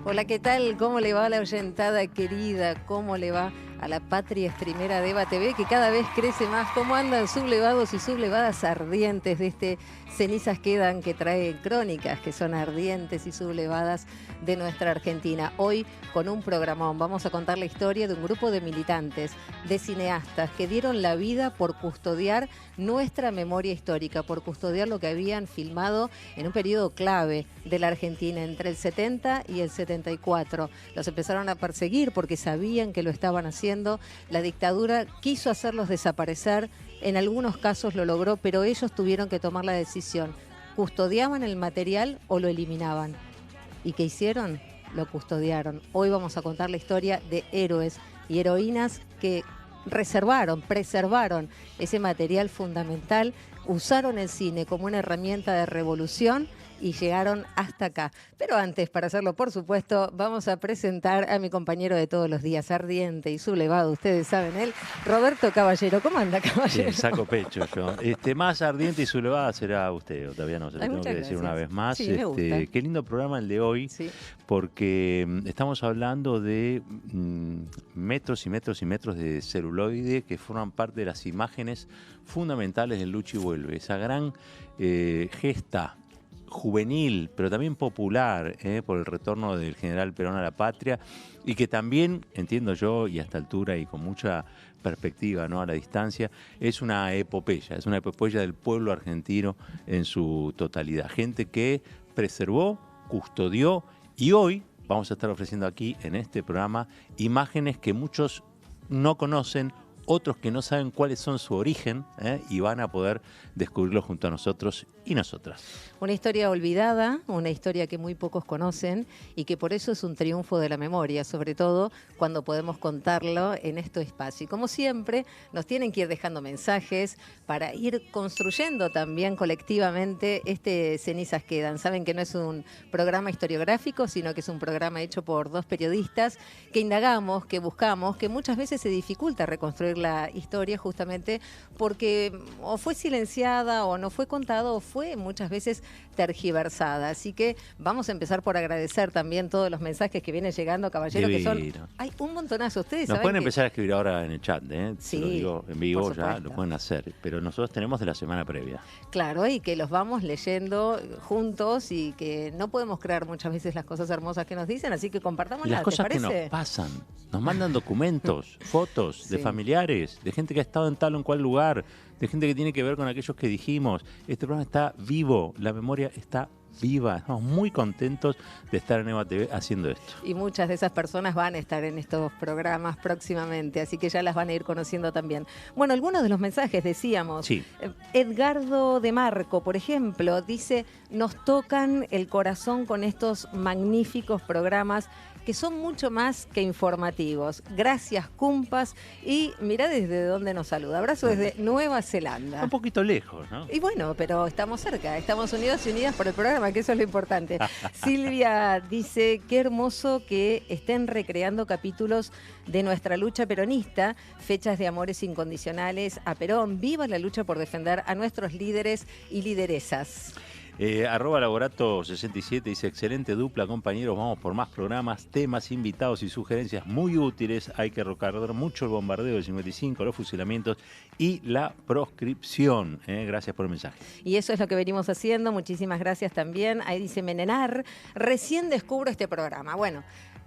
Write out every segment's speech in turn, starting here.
Hola, ¿qué tal? ¿Cómo le va a la oyentada querida? ¿Cómo le va a la patria streamera de EVA TV, que cada vez crece más? ¿Cómo andan sublevados y sublevadas ardientes de este Cenizas Quedan, que trae crónicas que son ardientes y sublevadas de nuestra Argentina? Hoy, con un programón, vamos a contar la historia de un grupo de militantes, de cineastas, que dieron la vida por custodiar nuestra memoria histórica, por custodiar lo que habían filmado en un periodo clave de la Argentina, entre el 70 y el 74. Los empezaron a perseguir porque sabían que lo estaban haciendo. La dictadura quiso hacerlos desaparecer, en algunos casos lo logró, pero ellos tuvieron que tomar la decisión. ¿Custodiaban el material o lo eliminaban? ¿Y qué hicieron? Lo custodiaron. Hoy vamos a contar la historia de héroes y heroínas que preservaron ese material fundamental, usaron el cine como una herramienta de revolución y llegaron hasta acá. Pero antes, para hacerlo, por supuesto, vamos a presentar a mi compañero de todos los días, ardiente y sublevado, ustedes saben él, Roberto Caballero. ¿Cómo anda, Caballero? Sí, saco pecho yo. Más ardiente y sublevada será usted, Otaviano, se lo tengo que decir una vez más. Sí, me gusta. Qué lindo programa el de hoy, sí, porque estamos hablando de metros y metros y metros de celuloide que forman parte de las imágenes fundamentales del Lucha y Vuelve, esa gran gesta juvenil, pero también popular, por el retorno del general Perón a la patria, y que también, entiendo yo, y a esta altura y con mucha perspectiva, ¿no?, a la distancia, es una epopeya del pueblo argentino en su totalidad. Gente que preservó, custodió, y hoy vamos a estar ofreciendo aquí en este programa imágenes que muchos no conocen, otros que no saben cuáles son su origen, y van a poder descubrirlo junto a nosotros y nosotras. Una historia olvidada, una historia que muy pocos conocen y que por eso es un triunfo de la memoria, sobre todo cuando podemos contarlo en este espacio. Y como siempre, nos tienen que ir dejando mensajes para ir construyendo también colectivamente este Cenizas Quedan. Saben que no es un programa historiográfico, sino que es un programa hecho por dos periodistas que indagamos, que buscamos, que muchas veces se dificulta reconstruir la historia justamente porque o fue silenciada o no fue contada o fue muchas veces tergiversada. Así que vamos a empezar por agradecer también todos los mensajes que vienen llegando, Caballero, que son... Hay un montonazo. Ustedes nos saben pueden que... empezar a escribir ahora en el chat, Sí, lo digo en vivo, ya lo pueden hacer, pero nosotros tenemos de la semana previa. Claro, y que los vamos leyendo juntos y que no podemos creer muchas veces las cosas hermosas que nos dicen, así que compartámoslas. Y las cosas que nos pasan, nos mandan documentos, fotos de familiares, de gente que ha estado en tal o en cual lugar, de gente que tiene que ver con aquellos que dijimos. Este programa está vivo, la memoria está viva. Estamos muy contentos de estar en EVA TV haciendo esto. Y muchas de esas personas van a estar en estos programas próximamente, así que ya las van a ir conociendo también. Bueno, algunos de los mensajes decíamos. Sí. Edgardo de Marco, por ejemplo, dice: nos tocan el corazón con estos magníficos programas que son mucho más que informativos. Gracias, Cumpas. Y mirá desde dónde nos saluda. Abrazo desde Nueva Zelanda. Un poquito lejos, ¿no? Y bueno, pero estamos cerca. Estamos unidos y unidas por el programa, que eso es lo importante. Silvia dice: qué hermoso que estén recreando capítulos de nuestra lucha peronista, fechas de amores incondicionales a Perón. Viva la lucha por defender a nuestros líderes y lideresas. @Laborato67 dice: excelente dupla, compañeros, vamos por más programas, temas, invitados y sugerencias muy útiles. Hay que recordar mucho el bombardeo del 55, los fusilamientos y la proscripción. Gracias por el mensaje. Y eso es lo que venimos haciendo. Muchísimas gracias también. Ahí dice Menenar: recién descubro este programa. Bueno,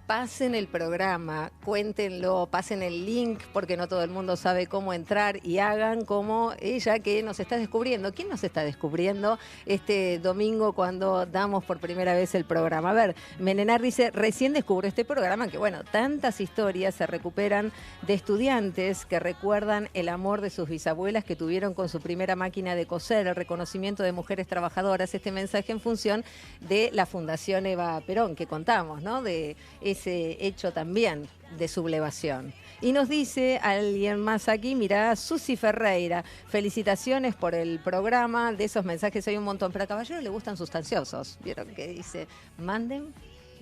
pasen el programa, cuéntenlo, pasen el link, porque no todo el mundo sabe cómo entrar, y hagan como ella, que nos está descubriendo. ¿Quién nos está descubriendo este domingo cuando damos por primera vez el programa? A ver, Menenar dice: recién descubro este programa, que bueno, tantas historias se recuperan de estudiantes que recuerdan el amor de sus bisabuelas que tuvieron con su primera máquina de coser, el reconocimiento de mujeres trabajadoras. Este mensaje en función de la Fundación Eva Perón, que contamos, ¿no? De ese hecho también de sublevación. Y nos dice alguien más aquí, mirá, Susi Ferreira: felicitaciones por el programa. De esos mensajes hay un montón, pero a Caballero le gustan sustanciosos. ¿Vieron que dice? Manden,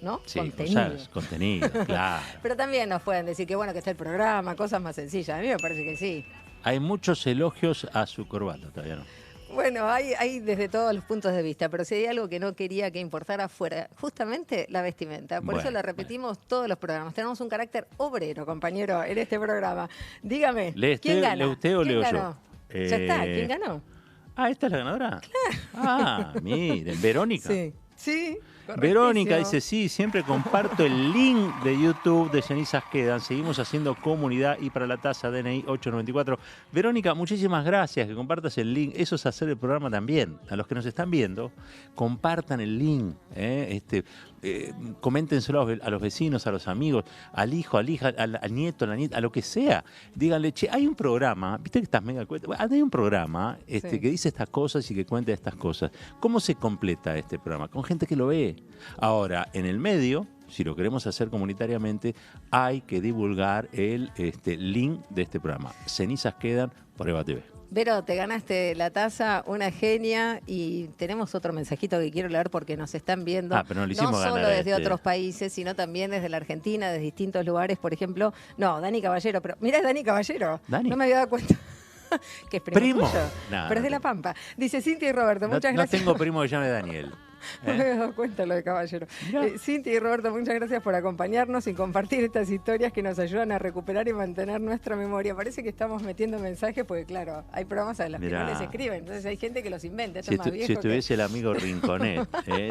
¿no? Sí, contenido, claro. Pero también nos pueden decir que bueno que está el programa, cosas más sencillas. A mí me parece que sí. Hay muchos elogios a su corbata, todavía no. Bueno, hay desde todos los puntos de vista, pero si hay algo que no quería que importara fuera, justamente la vestimenta. Por eso la repetimos todos los programas. Tenemos un carácter obrero, compañero, en este programa. Dígame, ¿quién gana? ¿Le usted o leo ganó? yo? Ya está, ¿quién ganó? ¿Esta es la ganadora? Ah, miren, Verónica. Sí. Verónica dice, sí, siempre comparto el link de YouTube de Cenizas Quedan. Seguimos haciendo comunidad y para la tasa DNI 894. Verónica, muchísimas gracias que compartas el link. Eso es hacer el programa también. A los que nos están viendo, compartan el link. Coméntenselo a los vecinos, a los amigos, al hijo, a la hija, al nieto, a la nieta, a lo que sea. Díganle, che, hay un programa, viste que estás mega cuenta, hay un programa que dice estas cosas y que cuenta estas cosas. ¿Cómo se completa este programa? Con gente que lo ve. Ahora, en el medio, si lo queremos hacer comunitariamente, hay que divulgar el link de este programa. Cenizas Quedan por Eva TV. Vero, te ganaste la taza, una genia, y tenemos otro mensajito que quiero leer porque nos están viendo, pero no solo desde otros países, sino también desde la Argentina, desde distintos lugares, por ejemplo, Dani Caballero, pero mirá, es Dani Caballero, ¿Dani? No me había dado cuenta. Que es primo tuyo, pero es de La Pampa. Dice Cintia y Roberto, muchas gracias. No tengo primo que llame Daniel. No me había dado cuenta lo de Caballero. Cintia y Roberto, muchas gracias por acompañarnos y compartir estas historias que nos ayudan a recuperar y mantener nuestra memoria. Parece que estamos metiendo mensajes porque, claro, hay programas a los que no les escriben, entonces hay gente que los inventa. Si estuviese el amigo Rinconet,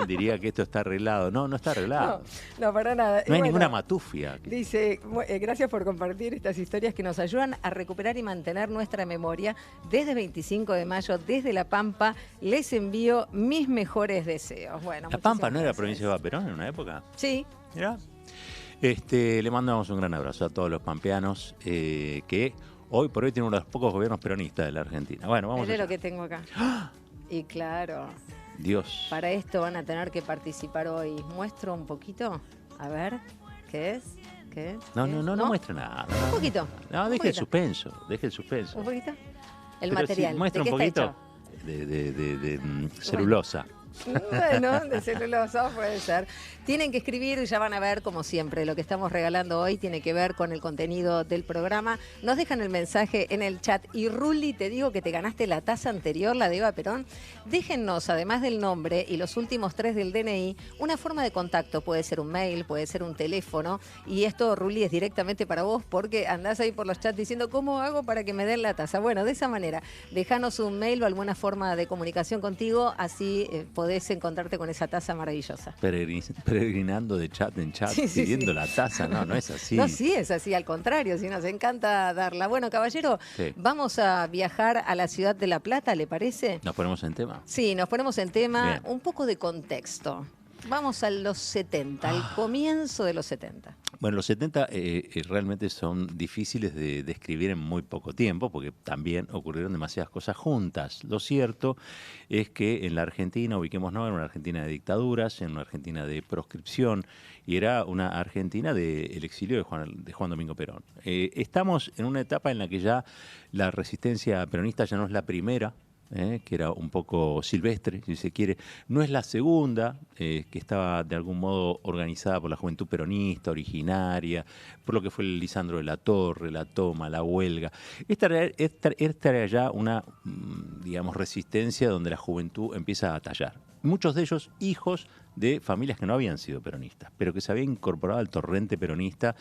diría que esto está arreglado. No está arreglado. No, para nada. No hay ninguna matufia. Dice, gracias por compartir estas historias que nos ayudan a recuperar y mantener nuestra memoria. Desde 25 de mayo, desde La Pampa, les envío mis mejores deseos. Bueno, ¿La Pampa no era provincia de Vaperón en una época? Sí. Mirá. Le mandamos un gran abrazo a todos los pampeanos que hoy por hoy tienen uno de los pocos gobiernos peronistas de la Argentina. Bueno, vamos a ver. Lo que tengo acá. Y claro. Dios. Para esto van a tener que participar hoy. ¿Muestro un poquito? A ver, ¿qué es? ¿Qué es? No muestra nada. Un poquito. No, deje el suspenso. ¿Un poquito? El material. Si muestra un poquito de celulosa. Bueno, de celulosa puede ser. Tienen que escribir, ya van a ver, como siempre, lo que estamos regalando hoy tiene que ver con el contenido del programa. Nos dejan el mensaje en el chat. Y Ruli, te digo que te ganaste la taza anterior, la de Eva Perón. Déjennos, además del nombre y los últimos 3 del DNI, una forma de contacto. Puede ser un mail, puede ser un teléfono. Y esto, Ruli, es directamente para vos porque andás ahí por los chats diciendo ¿cómo hago para que me den la taza? Bueno, de esa manera, déjanos un mail o alguna forma de comunicación contigo, así podés encontrarte con esa taza maravillosa. Peregrinando de chat en chat, pidiendo la taza. No es así. No, sí es así, al contrario, sí nos encanta darla. Bueno, caballero, vamos a viajar a la ciudad de La Plata, ¿le parece? ¿Nos ponemos en tema? Sí, nos ponemos en tema. Bien. Un poco de contexto. Vamos a los 70, al comienzo de los 70. Bueno, los 70 realmente son difíciles de describir en muy poco tiempo, porque también ocurrieron demasiadas cosas juntas. Lo cierto es que en la Argentina, ubiquémonos en una Argentina de dictaduras, en una Argentina de proscripción, y era una Argentina del exilio de Juan Domingo Perón. Estamos en una etapa en la que ya la resistencia peronista ya no es la primera, que era un poco silvestre, si se quiere. No es la segunda, que estaba de algún modo organizada por la juventud peronista, originaria, por lo que fue el Lisandro de la Torre, la toma, la huelga. Esta era ya una, digamos, resistencia donde la juventud empieza a tallar. Muchos de ellos hijos de familias que no habían sido peronistas, pero que se habían incorporado al torrente peronista,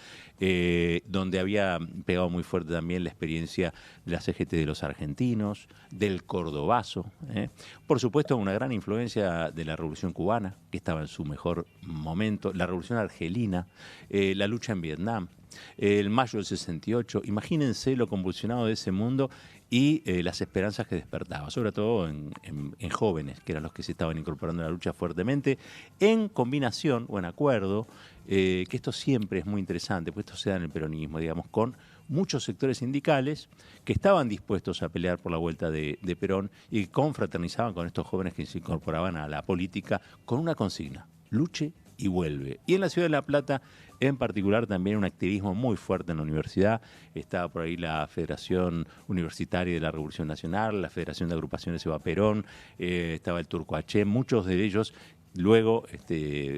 donde había pegado muy fuerte también la experiencia de la CGT de los argentinos, del cordobazo, por supuesto una gran influencia de la Revolución Cubana, que estaba en su mejor momento, la Revolución Argelina, la lucha en Vietnam, el mayo del 68, imagínense lo convulsionado de ese mundo y las esperanzas que despertaba, sobre todo en jóvenes, que eran los que se estaban incorporando a la lucha fuertemente, en combinación o en acuerdo, que esto siempre es muy interesante, pues esto se da en el peronismo, digamos, con muchos sectores sindicales que estaban dispuestos a pelear por la vuelta de Perón y que confraternizaban con estos jóvenes que se incorporaban a la política con una consigna: luche y vuelve. Y en la ciudad de La Plata, en particular, también un activismo muy fuerte en la universidad. Estaba por ahí la Federación Universitaria de la Revolución Nacional, la Federación de Agrupaciones Eva Perón, estaba el Turco H, muchos de ellos luego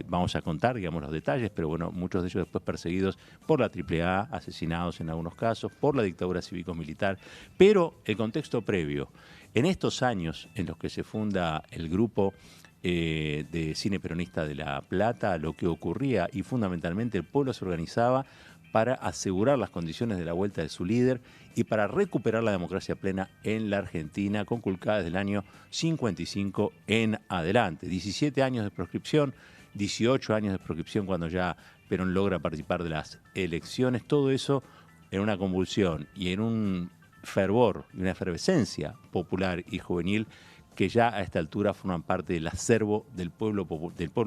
vamos a contar, digamos, los detalles, pero bueno, muchos de ellos después perseguidos por la AAA, asesinados en algunos casos, por la dictadura cívico-militar. Pero el contexto previo, en estos años en los que se funda el grupo de cine peronista de La Plata, lo que ocurría, y fundamentalmente el pueblo se organizaba para asegurar las condiciones de la vuelta de su líder y para recuperar la democracia plena en la Argentina, conculcada desde el año 55 en adelante. 17 años de proscripción, 18 años de proscripción cuando ya Perón logra participar de las elecciones, todo eso en una convulsión y en un fervor y una efervescencia popular y juvenil que ya a esta altura forman parte del acervo del pueblo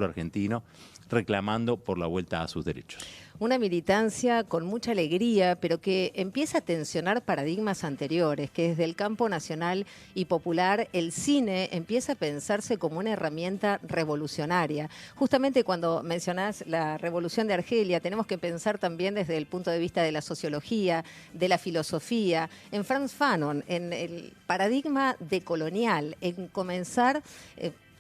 argentino, reclamando por la vuelta a sus derechos. Una militancia con mucha alegría, pero que empieza a tensionar paradigmas anteriores, que desde el campo nacional y popular el cine empieza a pensarse como una herramienta revolucionaria. Justamente cuando mencionás la Revolución de Argelia, tenemos que pensar también desde el punto de vista de la sociología, de la filosofía, en Frantz Fanon, en el paradigma decolonial, en comenzar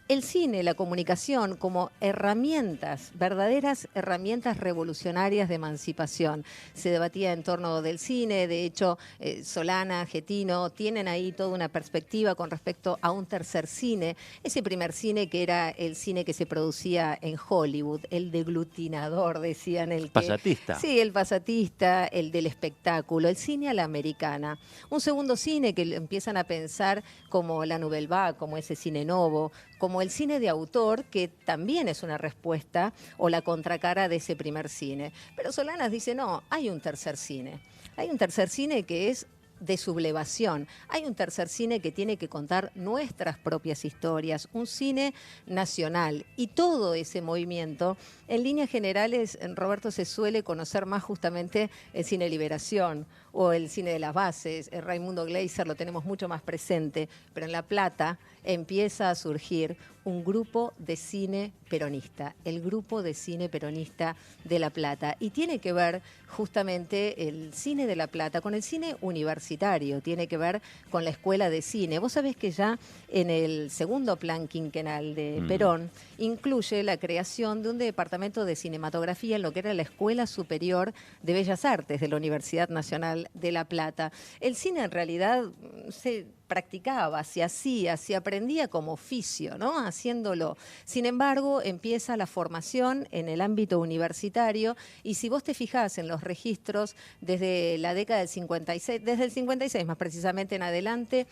el cine, la comunicación como herramientas, verdaderas herramientas revolucionarias de emancipación. Se debatía en torno del cine, de hecho Solana, Getino tienen ahí toda una perspectiva con respecto a un tercer cine, ese primer cine que era el cine que se producía en Hollywood, el deglutinador, decían, el pasatista. Sí, el pasatista, el del espectáculo, el cine a la americana. Un segundo cine que empiezan a pensar como la Nouvelle Vague, como ese cine novo, como el cine de autor, que también es una respuesta o la contracara de ese primer cine. Pero Solanas dice, no, hay un tercer cine. Hay un tercer cine que es de sublevación. Hay un tercer cine que tiene que contar nuestras propias historias, un cine nacional. Y todo ese movimiento, en líneas generales, Roberto, se suele conocer más justamente el cine Liberación o el cine de las bases. El Raimundo Gleiser lo tenemos mucho más presente, pero en La Plata empieza a surgir un grupo de cine peronista, el Grupo de Cine Peronista de La Plata. Y tiene que ver justamente el cine de La Plata con el cine universitario, tiene que ver con la escuela de cine. Vos sabés que ya en el segundo plan quinquenal de Perón incluye la creación de un departamento de cinematografía en lo que era la Escuela Superior de Bellas Artes de la Universidad Nacional de La Plata. El cine en realidad se practicaba, se hacía, se aprendía como oficio, ¿no? Haciéndolo. Sin embargo, empieza la formación en el ámbito universitario y si vos te fijás en los registros desde la década del 56, desde el 56 más precisamente en adelante,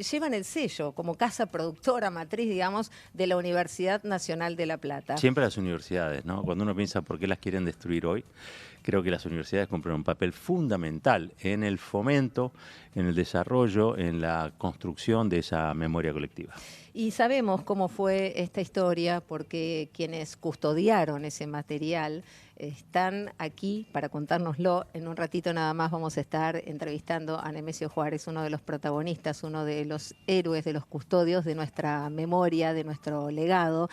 llevan el sello como casa productora matriz, digamos, de la Universidad Nacional de La Plata. Siempre las universidades, ¿no? Cuando uno piensa por qué las quieren destruir hoy, creo que las universidades cumplen un papel fundamental en el fomento, en el desarrollo, en la construcción de esa memoria colectiva. Y sabemos cómo fue esta historia porque quienes custodiaron ese material están aquí para contárnoslo. En un ratito nada más vamos a estar entrevistando a Nemesio Juárez, uno de los protagonistas, uno de los héroes, de los custodios de nuestra memoria, de nuestro legado.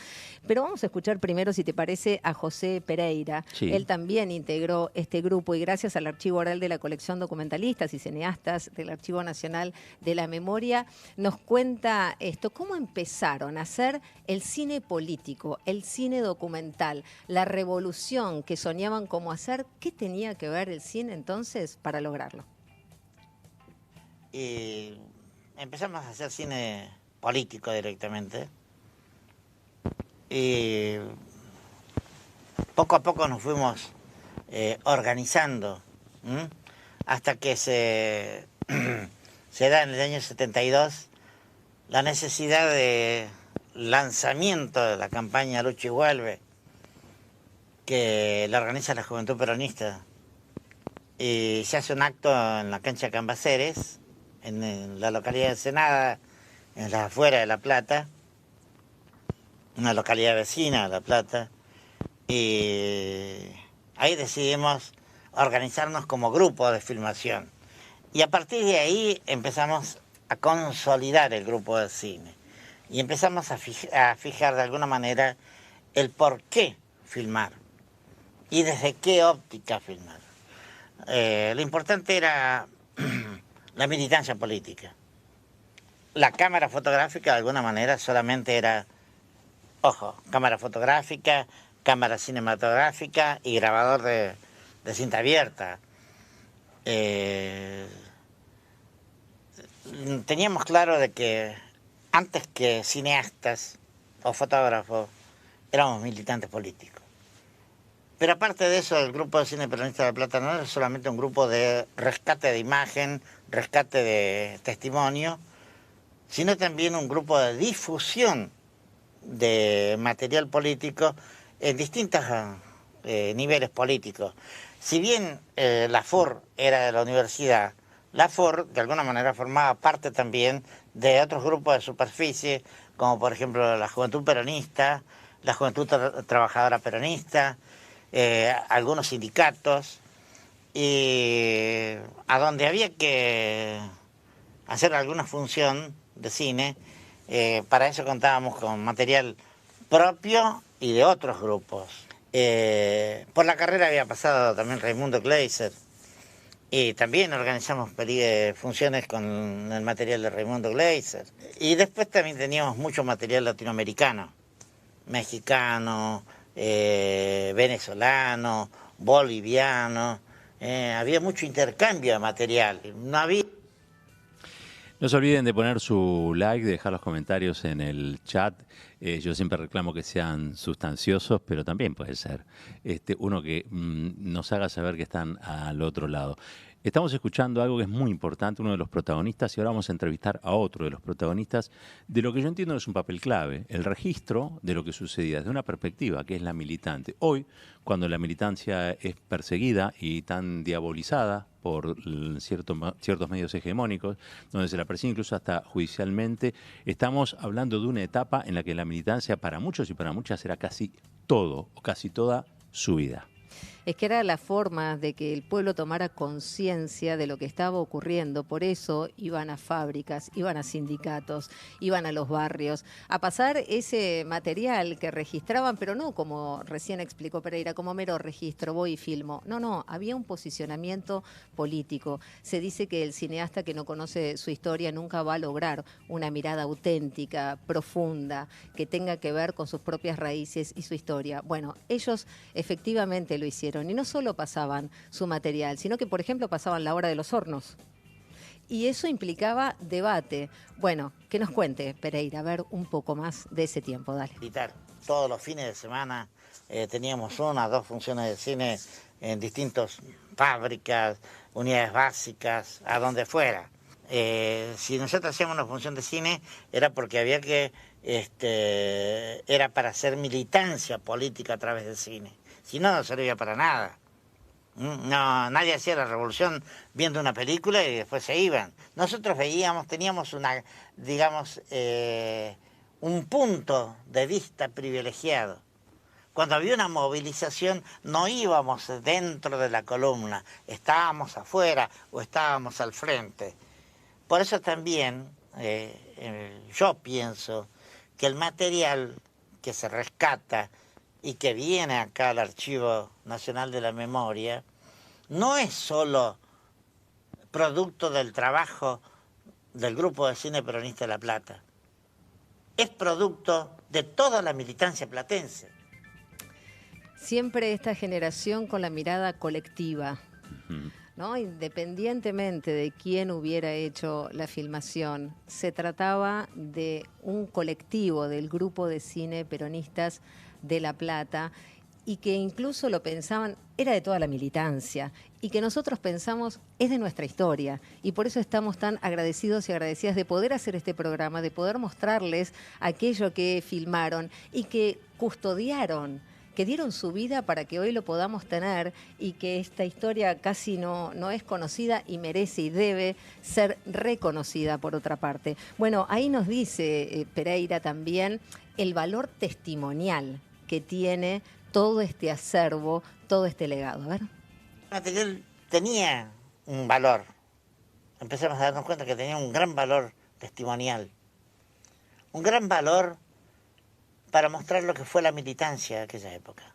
Pero vamos a escuchar primero, si te parece, a José Pereira. Sí. Él también integró este grupo y gracias al Archivo Oral de la Colección Documentalistas y Cineastas del Archivo Nacional de la Memoria, nos cuenta esto. ¿Cómo empezaron a hacer el cine político, el cine documental, la revolución que soñaban cómo hacer? ¿Qué tenía que ver el cine entonces para lograrlo? Empezamos a hacer cine político directamente. Y poco a poco nos fuimos organizando, hasta que se da en el año 72 la necesidad de lanzamiento de la campaña Lucha y Vuelve, que la organiza la Juventud Peronista. Y se hace un acto en la cancha Cambaceres, en la localidad de Ensenada, en las afueras de La Plata, una localidad vecina de La Plata, y ahí decidimos organizarnos como grupo de filmación. Y a partir de ahí empezamos a consolidar el grupo de cine. Y empezamos a fijar de alguna manera el por qué filmar y desde qué óptica filmar. Lo importante era la militancia política. La cámara fotográfica de alguna manera solamente era Ojo, cámara fotográfica, cámara cinematográfica y grabador de cinta abierta. Teníamos claro de que antes que cineastas o fotógrafos éramos militantes políticos. Pero aparte de eso, el grupo de Cine Peronista de La Plata no era solamente un grupo de rescate de imagen, rescate de testimonio, sino también un grupo de difusión de material político en distintos niveles políticos. Si bien la FOR era de la universidad, la FOR de alguna manera formaba parte también de otros grupos de superficie, como por ejemplo la Juventud Peronista, la Juventud Trabajadora Peronista, algunos sindicatos, y a donde había que hacer alguna función de cine, para eso contábamos con material propio y de otros grupos. Por la carrera había pasado también Raimundo Gleiser, y también organizamos funciones con el material de Raimundo Gleiser. Y después también teníamos mucho material latinoamericano, mexicano, venezolano, boliviano. Había mucho intercambio de material. No había... No se olviden de poner su like, de dejar los comentarios en el chat. Yo siempre reclamo que sean sustanciosos, pero también puede ser uno que nos haga saber que están al otro lado. Estamos escuchando algo que es muy importante, uno de los protagonistas, y ahora vamos a entrevistar a otro de los protagonistas de lo que yo entiendo es un papel clave, el registro de lo que sucedía desde una perspectiva que es la militante. Hoy, cuando la militancia es perseguida y tan diabolizada por ciertos medios hegemónicos, donde se la persigue incluso hasta judicialmente, estamos hablando de una etapa en la que la militancia para muchos y para muchas era casi todo o casi toda su vida. Es que era la forma de que el pueblo tomara conciencia de lo que estaba ocurriendo. Por eso iban a fábricas, iban a sindicatos, iban a los barrios, a pasar ese material que registraban, pero no como recién explicó Pereira, como mero registro, voy y filmo. No, había un posicionamiento político. Se dice que el cineasta que no conoce su historia nunca va a lograr una mirada auténtica, profunda, que tenga que ver con sus propias raíces y su historia. Bueno, ellos efectivamente lo hicieron. Y no solo pasaban su material, sino que, por ejemplo, pasaban la hora de los hornos. Y eso implicaba debate. Bueno, que nos cuente Pereira, a ver un poco más de ese tiempo, dale. Todos los fines de semana teníamos 1 o 2 funciones de cine en distintas fábricas, unidades básicas, a donde fuera. Si nosotros hacíamos una función de cine era porque había que, era para hacer militancia política a través del cine. Si no, no servía para nada. No, nadie hacía la revolución viendo una película y después se iban. Nosotros teníamos un punto de vista privilegiado. Cuando había una movilización no íbamos dentro de la columna, estábamos afuera o estábamos al frente. Por eso también yo pienso que el material que se rescata y que viene acá al Archivo Nacional de la Memoria, no es solo producto del trabajo del Grupo de Cine Peronista de La Plata, es producto de toda la militancia platense. Siempre esta generación con la mirada colectiva, ¿no? Independientemente de quién hubiera hecho la filmación, se trataba de un colectivo del Grupo de Cine Peronistas de La Plata, y que incluso lo pensaban, era de toda la militancia, y que nosotros pensamos es de nuestra historia, y por eso estamos tan agradecidos y agradecidas de poder hacer este programa, de poder mostrarles aquello que filmaron y que custodiaron, que dieron su vida para que hoy lo podamos tener, y que esta historia casi no es conocida y merece y debe ser reconocida por otra parte. Bueno, ahí nos dice Pereira también el valor testimonial que tiene todo este acervo, todo este legado. A ver. El material tenía un valor. Empezamos a darnos cuenta que tenía un gran valor testimonial. Un gran valor para mostrar lo que fue la militancia de aquella época.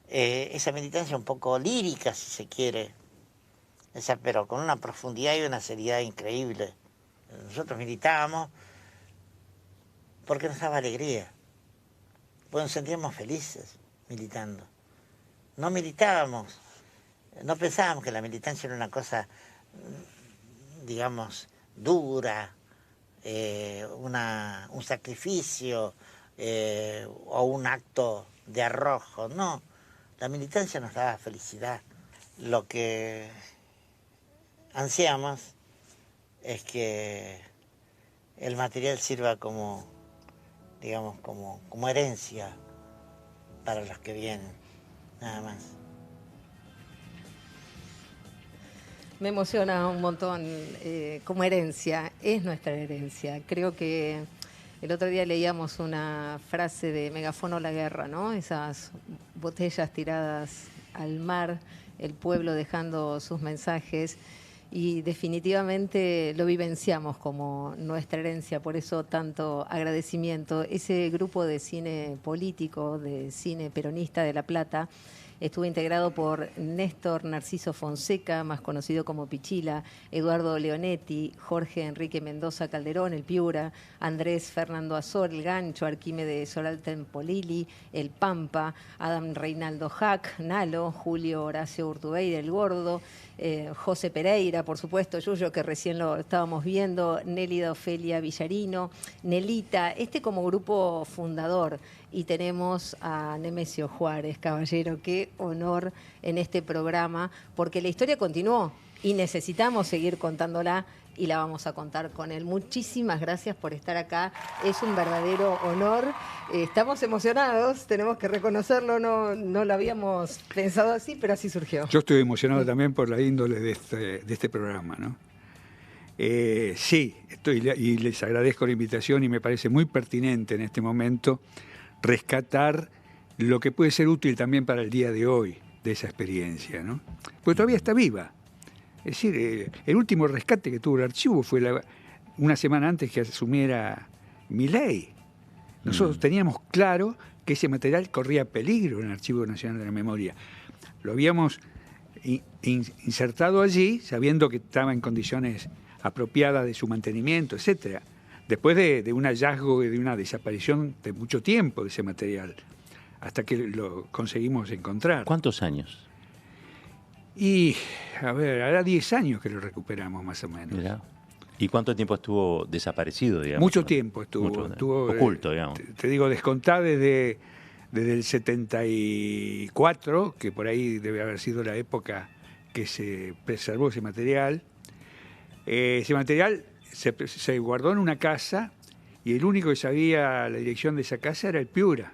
Esa militancia un poco lírica, si se quiere, pero con una profundidad y una seriedad increíble. Nosotros militábamos porque nos daba alegría. pues nos sentíamos felices militando. No militábamos, no pensábamos que la militancia era una cosa, digamos, dura, un sacrificio o un acto de arrojo. No, la militancia nos daba felicidad. Lo que ansiamos es que el material sirva como, digamos, como herencia para los que vienen, nada más. Me emociona un montón como herencia, es nuestra herencia. Creo que el otro día leíamos una frase de Megafono La Guerra, ¿no? Esas botellas tiradas al mar, el pueblo dejando sus mensajes, y definitivamente lo vivenciamos como nuestra herencia, por eso tanto agradecimiento. Ese grupo de cine político, de cine peronista de La Plata, estuvo integrado por Néstor Narciso Fonseca, más conocido como Pichila, Eduardo Leonetti, Jorge Enrique Mendoza Calderón, el Piura, Andrés Fernando Azor, el Gancho, Arquímedes Solalten Polili, el Pampa, Adam Reinaldo Hack, Nalo, Julio Horacio Urtubey, el Gordo, José Pereira, por supuesto, Yuyo, que recién lo estábamos viendo, Nélida Ofelia Villarino, Nelita, como grupo fundador. Y tenemos a Nemesio Juárez, caballero, qué honor en este programa, porque la historia continuó y necesitamos seguir contándola y la vamos a contar con él. Muchísimas gracias por estar acá, es un verdadero honor. Estamos emocionados, tenemos que reconocerlo, no lo habíamos pensado así, pero así surgió. Yo estoy emocionado también por la índole de este programa, ¿no? Sí, y les agradezco la invitación y me parece muy pertinente en este momento rescatar lo que puede ser útil también para el día de hoy de esa experiencia, ¿no? Porque todavía está viva. Es decir, el último rescate que tuvo el archivo fue una semana antes que asumiera Milei. Nosotros teníamos claro que ese material corría peligro en el Archivo Nacional de la Memoria. Lo habíamos insertado allí sabiendo que estaba en condiciones apropiadas de su mantenimiento, etcétera. Después de un hallazgo y de una desaparición de mucho tiempo de ese material, hasta que lo conseguimos encontrar. ¿Cuántos años? Y, a ver, hará 10 años que lo recuperamos más o menos. Mirá. ¿Y cuánto tiempo estuvo desaparecido, digamos? Mucho tiempo estuvo oculto, digamos. Te digo, descontado desde el 74, que por ahí debe haber sido la época que se preservó ese material. Ese material se guardó en una casa y el único que sabía la dirección de esa casa era el Piura.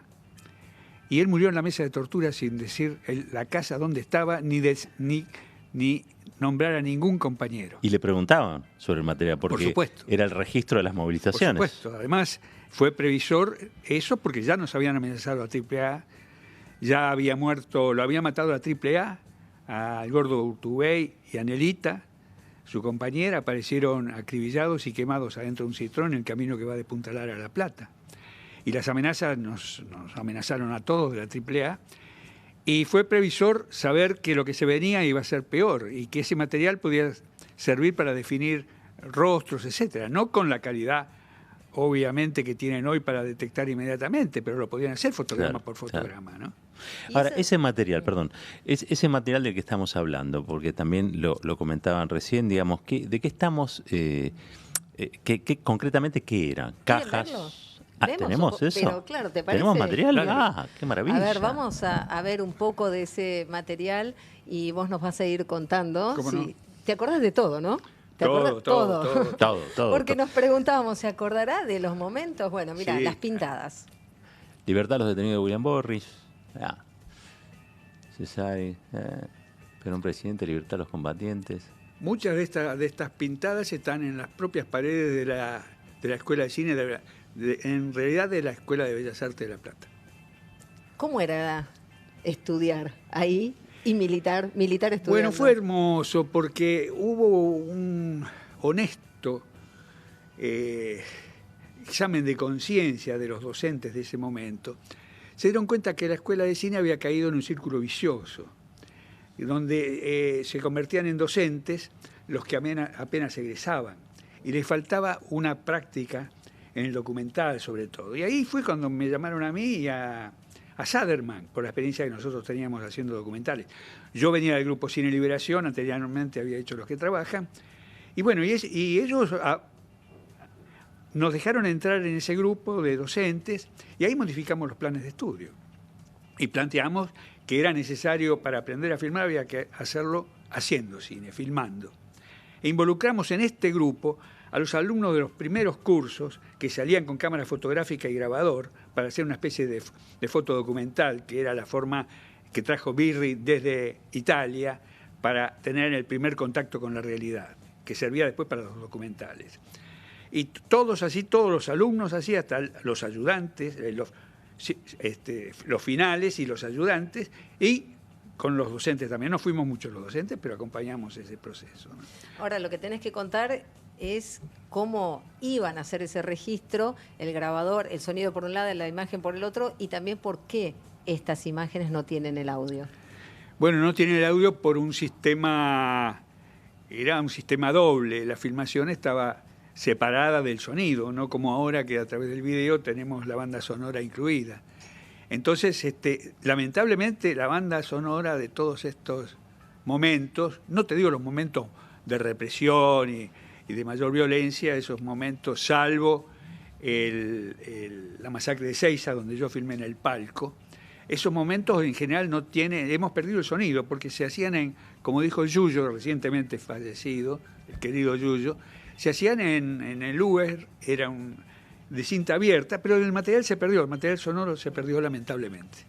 Y él murió en la mesa de tortura sin decir la casa dónde estaba ni nombrar a ningún compañero. Y le preguntaban sobre el material porque por supuesto, era el registro de las movilizaciones. Por supuesto. Además, fue previsor eso porque ya nos habían amenazado a AAA, ya había muerto, lo había matado a AAA, al Gordo Urtubey y a Nelita, su compañera, aparecieron acribillados y quemados adentro de un Citroën en el camino que va de Punta Lara a La Plata. Y las amenazas nos amenazaron a todos de la AAA. Y fue previsor saber que lo que se venía iba a ser peor y que ese material podía servir para definir rostros, etcétera. No con la calidad, obviamente, que tienen hoy para detectar inmediatamente, pero lo podían hacer fotograma por fotograma, ¿no? Ahora, ese material, perdón, ese material del que estamos hablando, porque también lo comentaban recién, digamos, ¿de qué estamos, concretamente qué era? ¿Cajas? ¿Tenemos eso? Pero claro, ¿te parece? ¿Tenemos material? Claro. ¡Qué maravilla! A ver, vamos a ver un poco de ese material y vos nos vas a ir contando. ¿Cómo no? ¿Te acordás de todo, no? ¿Te acordás? Todo. Porque nos preguntábamos, ¿se acordará de los momentos? Bueno, mira, sí. Las pintadas. Libertad a los detenidos de William Borris. Cesare. Perón presidente, libertad a los combatientes. Muchas de estas pintadas están en las propias paredes de la Escuela de Cine, en realidad de la Escuela de Bellas Artes de La Plata. ¿Cómo era estudiar ahí y militar estudiando? Bueno, fue hermoso porque hubo un honesto examen de conciencia de los docentes de ese momento. Se dieron cuenta que la Escuela de Cine había caído en un círculo vicioso, donde se convertían en docentes los que apenas egresaban, y les faltaba una práctica en el documental sobre todo. Y ahí fue cuando me llamaron a mí y a Saderman, por la experiencia que nosotros teníamos haciendo documentales. Yo venía del grupo Cine Liberación, anteriormente había hecho Los que Trabajan, y bueno, y ellos nos dejaron entrar en ese grupo de docentes, y ahí modificamos los planes de estudio. Y planteamos que era necesario, para aprender a filmar, había que hacerlo haciendo cine, filmando. E involucramos en este grupo a los alumnos de los primeros cursos que salían con cámara fotográfica y grabador para hacer una especie de fotodocumental, que era la forma que trajo Birri desde Italia para tener el primer contacto con la realidad, que servía después para los documentales. Y todos así, todos los alumnos así, hasta los ayudantes, los finales y los ayudantes, y con los docentes también. No fuimos muchos los docentes, pero acompañamos ese proceso, ¿no? Ahora, lo que tenés que contar es cómo iban a hacer ese registro, el grabador, el sonido por un lado, la imagen por el otro, y también por qué estas imágenes no tienen el audio. Bueno, no tienen el audio por un sistema, era un sistema doble. La filmación estaba separada del sonido, no como ahora que a través del video tenemos la banda sonora incluida. Entonces, lamentablemente, la banda sonora de todos estos momentos, no te digo los momentos de represión y de mayor violencia, esos momentos, salvo la masacre de Ezeiza, donde yo filmé en el palco, esos momentos en general no tienen, hemos perdido el sonido, porque se hacían como dijo Yuyo, recientemente fallecido, el querido Yuyo, se hacían en el UER, era de cinta abierta, pero el material se perdió, el material sonoro se perdió lamentablemente.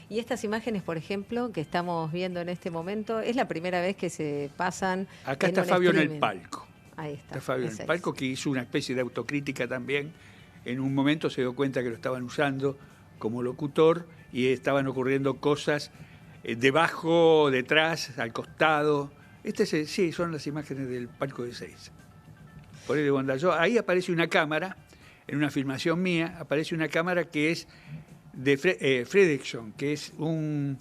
Y estas imágenes, por ejemplo, que estamos viendo en este momento, ¿es la primera vez que se pasan? Acá está Fabio en el palco. Ahí está. Está Fabio en el palco, que hizo una especie de autocrítica también. En un momento se dio cuenta que lo estaban usando como locutor y estaban ocurriendo cosas debajo, detrás, al costado. Sí, son las imágenes del palco de Ezeiza. Por ahí ahí aparece una cámara, en una filmación mía, aparece una cámara que es de Fredriksson, que es un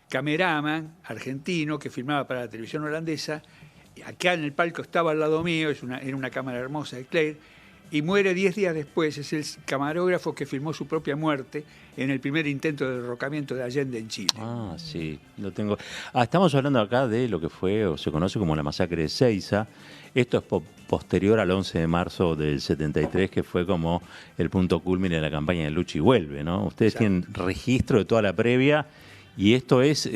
cameraman argentino que filmaba para la televisión holandesa. Acá en el palco estaba al lado mío, era una cámara hermosa de Claire, y muere 10 días después. Es el camarógrafo que filmó su propia muerte en el primer intento de derrocamiento de Allende en Chile. Ah, sí, lo tengo. Estamos hablando acá de lo que fue, o se conoce como la masacre de Ezeiza. Esto es posterior al 11 de marzo del 73, que fue como el punto culmine de la campaña de Lucha y Vuelve, ¿no? Ustedes tienen registro de toda la previa, y esto es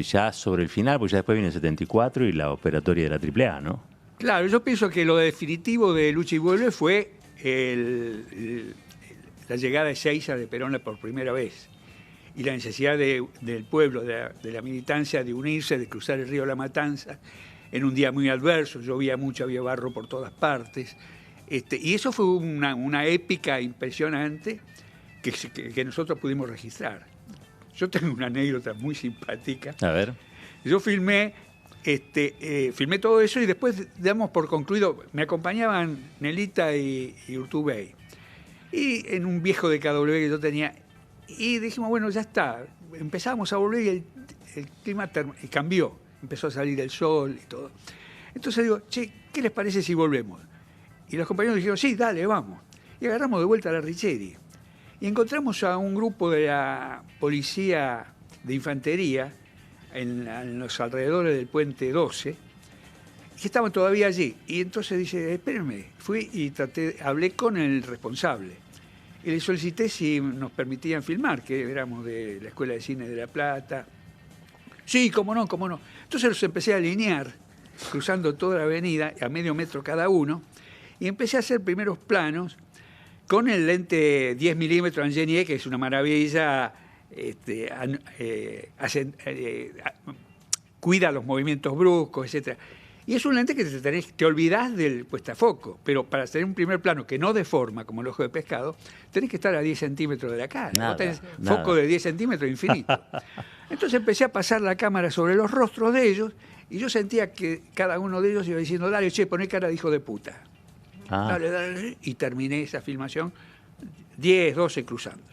ya sobre el final, porque ya después viene el 74 y la operatoria de la AAA, ¿no? Claro, yo pienso que lo definitivo de Lucha y Vuelve fue la llegada de Ezeiza de Perón por primera vez, y la necesidad del pueblo, de la militancia, de unirse, de cruzar el río La Matanza, en un día muy adverso, llovía mucho, había barro por todas partes. Y eso fue una épica impresionante que nosotros pudimos registrar. Yo tengo una anécdota muy simpática. A ver. Yo filmé todo eso y después damos por concluido, me acompañaban Nelita y Urtubey, y en un viejo de KW que yo tenía, y dijimos, bueno, ya está, empezamos a volver y el clima cambió, empezó a salir el sol y todo. Entonces digo, che, ¿qué les parece si volvemos? Y los compañeros dijeron, sí, dale, vamos. Y agarramos de vuelta a la Richeri. Y encontramos a un grupo de la policía de infantería en los alrededores del puente 12, que estaban todavía allí. Y entonces dice, espérenme, fui y hablé con el responsable. Y le solicité si nos permitían filmar, que éramos de la Escuela de Cine de La Plata. Sí, cómo no, cómo no. Entonces los empecé a alinear, cruzando toda la avenida, a medio metro cada uno, y empecé a hacer primeros planos con el lente 10 milímetros Angenier, que es una maravilla, cuida los movimientos bruscos, etc. Y es un lente que te olvidás del puestafoco, pero para hacer un primer plano que no deforma, como el ojo de pescado, tenés que estar a 10 centímetros de la cara. Nada, vos tenés nada. foco de 10 centímetros infinito. Entonces empecé a pasar la cámara sobre los rostros de ellos, y yo sentía que cada uno de ellos iba diciendo, dale, che, poné cara de hijo de puta. Dale, dale, y terminé esa filmación 10, 12 cruzando.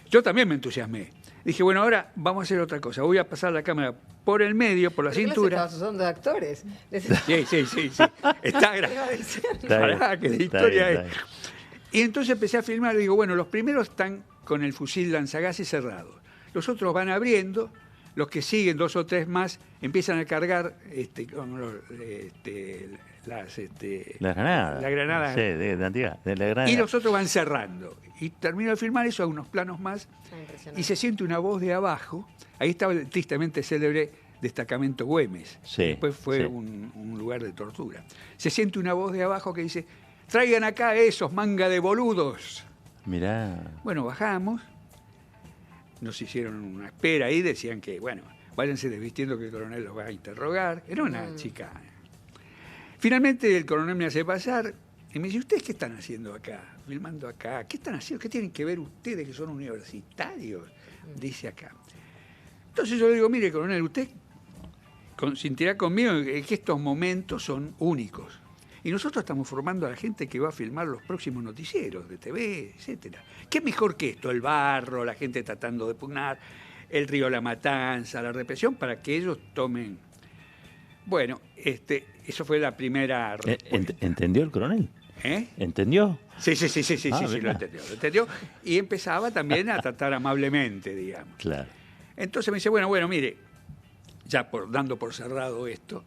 Yo también me entusiasmé. Dije, bueno, ahora vamos a hacer otra cosa. Voy a pasar la cámara por el medio, por la cintura. Son de actores. Sí. Está grave. Pará, que la historia es. Y entonces empecé a filmar y digo, bueno, los primeros están con el fusil lanzagases cerrado. Los otros van abriendo, los que siguen, 2 o 3 más, empiezan a cargar las granadas. La granada. Sí, de la granada. Y los otros van cerrando. Y termino de filmar eso, a unos planos más, y se siente una voz de abajo. Ahí estaba el tristemente célebre destacamento Güemes. Sí, después fue sí. un lugar de tortura. Se siente una voz de abajo que dice, traigan acá esos manga de boludos. Mirá. Bueno, bajamos, nos hicieron una espera ahí, decían que, bueno, váyanse desvistiendo que el coronel los va a interrogar. Era una chica. Finalmente el coronel me hace pasar y me dice, ¿ustedes qué están haciendo acá? Filmando acá. ¿Qué están haciendo? ¿Qué tienen que ver ustedes que son universitarios? Dice acá. Entonces yo le digo, mire, coronel, usted consentirá conmigo que estos momentos son únicos. Y nosotros estamos formando a la gente que va a filmar los próximos noticieros de TV, etcétera. ¿Qué mejor que esto? El barro, la gente tratando de pugnar, el río La Matanza, la represión, para que ellos tomen... Bueno, eso fue la primera respuesta. ¿Entendió el coronel? ¿Entendió? Sí, Ah, lo entendió. Y empezaba también a tratar amablemente, digamos. Claro. Entonces me dice, bueno, mire, ya dando por cerrado esto,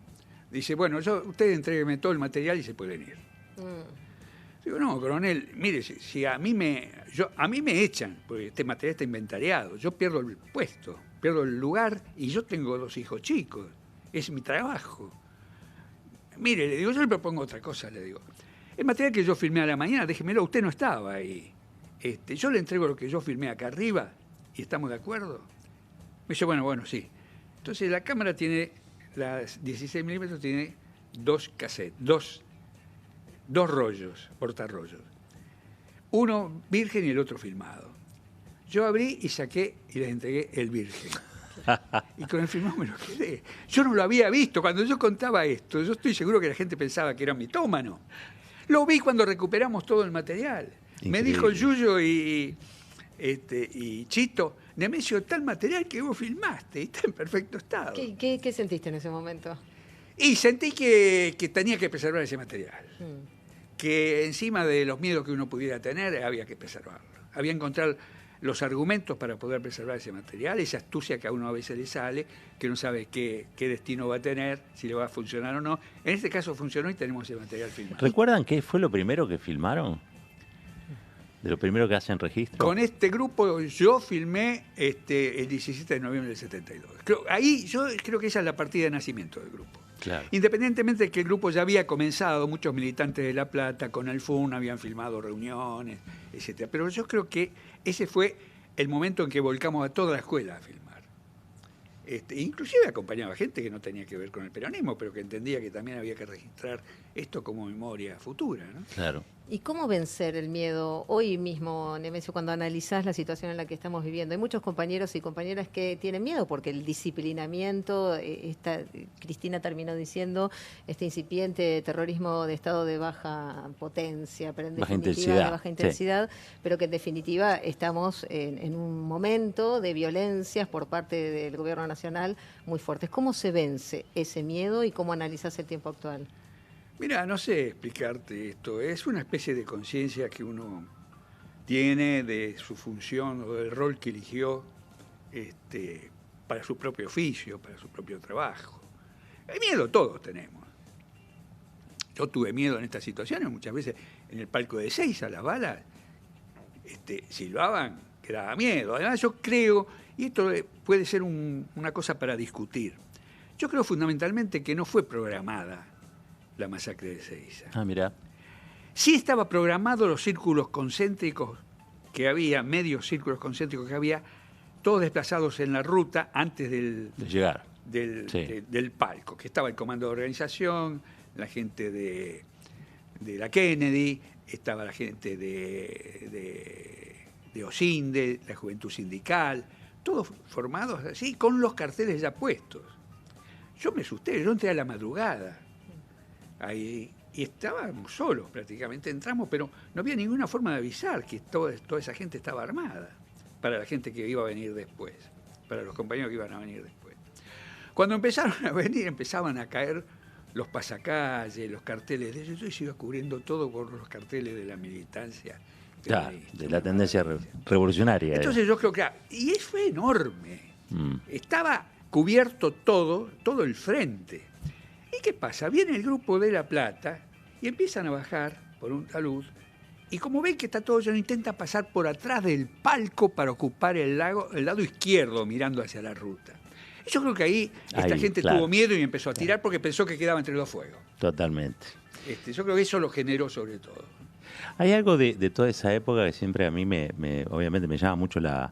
dice, bueno, ustedes entréguenme todo el material y se pueden ir. Digo, no, coronel, mire, si a mí me echan, porque este material está inventariado, yo pierdo el puesto, pierdo el lugar y yo tengo 2 hijos chicos, es mi trabajo. Mire, le digo, yo le propongo otra cosa, le digo. El material que yo filmé a la mañana, déjemelo, usted no estaba ahí. Yo le entrego lo que yo filmé acá arriba y estamos de acuerdo. Me dice, bueno, sí. Entonces la cámara tiene, las 16 milímetros tiene 2 cassettes, dos rollos, portarrollos. Uno virgen y el otro filmado. Yo abrí y saqué y les entregué el virgen. Y con el filmado me lo quedé. Yo no lo había visto. Cuando yo contaba esto, yo estoy seguro que la gente pensaba que era mitómano. Lo vi cuando recuperamos todo el material. Increíble. Me dijo Yuyo y Chito, Nemesio, tal material que vos filmaste y está en perfecto estado. ¿Qué sentiste en ese momento? Y sentí que tenía que preservar ese material. Que encima de los miedos que uno pudiera tener, había que preservarlo. Había que encontrar los argumentos para poder preservar ese material, esa astucia que a uno a veces le sale, que no sabe qué destino va a tener, si le va a funcionar o no. En este caso funcionó y tenemos ese material filmado. ¿Recuerdan qué fue lo primero que filmaron? ¿De lo primero que hacen registro? Con este grupo yo filmé el 17 de noviembre del 72. Yo creo que esa es la partida de nacimiento del grupo. Claro. Independientemente de que el grupo ya había comenzado, muchos militantes de La Plata con el FUN habían filmado reuniones, etc. Pero yo creo que ese fue el momento en que volcamos a toda la escuela a filmar. Inclusive acompañaba gente que no tenía que ver con el peronismo, pero que entendía que también había que registrar esto como memoria futura, ¿no? Claro. ¿Y cómo vencer el miedo hoy mismo, Nemesio, cuando analizás la situación en la que estamos viviendo? Hay muchos compañeros y compañeras que tienen miedo porque el disciplinamiento, Cristina terminó diciendo, este incipiente terrorismo de estado de baja potencia, pero en definitiva de baja intensidad, sí. Pero que en definitiva estamos en un momento de violencias por parte del gobierno nacional muy fuertes. ¿Cómo se vence ese miedo y cómo analizás el tiempo actual? Mira, no sé explicarte esto. Es una especie de conciencia que uno tiene de su función o del rol que eligió para su propio oficio, para su propio trabajo. El miedo todos tenemos. Yo tuve miedo en estas situaciones, muchas veces en el palco de Ezeiza, las balas silbaban, que daba miedo. Además yo creo, y esto puede ser una cosa para discutir, yo creo fundamentalmente que no fue programada la masacre de Ezeiza. Ah, mira. Sí estaba programado los círculos concéntricos que había, medios círculos concéntricos que había, todos desplazados en la ruta antes de llegar del palco, que estaba el comando de organización, la gente de la Kennedy, estaba la gente de OSINDE, la Juventud Sindical, todos formados así, con los carteles ya puestos. Yo me asusté, yo entré a la madrugada ahí, y estábamos solos prácticamente, entramos, pero no había ninguna forma de avisar que toda esa gente estaba armada, para la gente que iba a venir después, para los compañeros que iban a venir después. Cuando empezaron a venir, empezaban a caer los pasacalles, los carteles de ellos. Yo iba cubriendo todo por los carteles de la militancia. Claro, de la tendencia revolucionaria. Entonces yo creo que... Y fue enorme. Estaba cubierto todo el frente. ¿Y qué pasa? Viene el grupo de La Plata y empiezan a bajar por un talud. Y como ven que está todo lleno, intenta pasar por atrás del palco para ocupar el lado izquierdo, mirando hacia la ruta. Y yo creo que ahí esta gente tuvo miedo y empezó a tirar porque pensó que quedaba entre los fuegos. Totalmente. Yo creo que eso lo generó sobre todo. Hay algo de toda esa época que siempre a mí obviamente me llama mucho la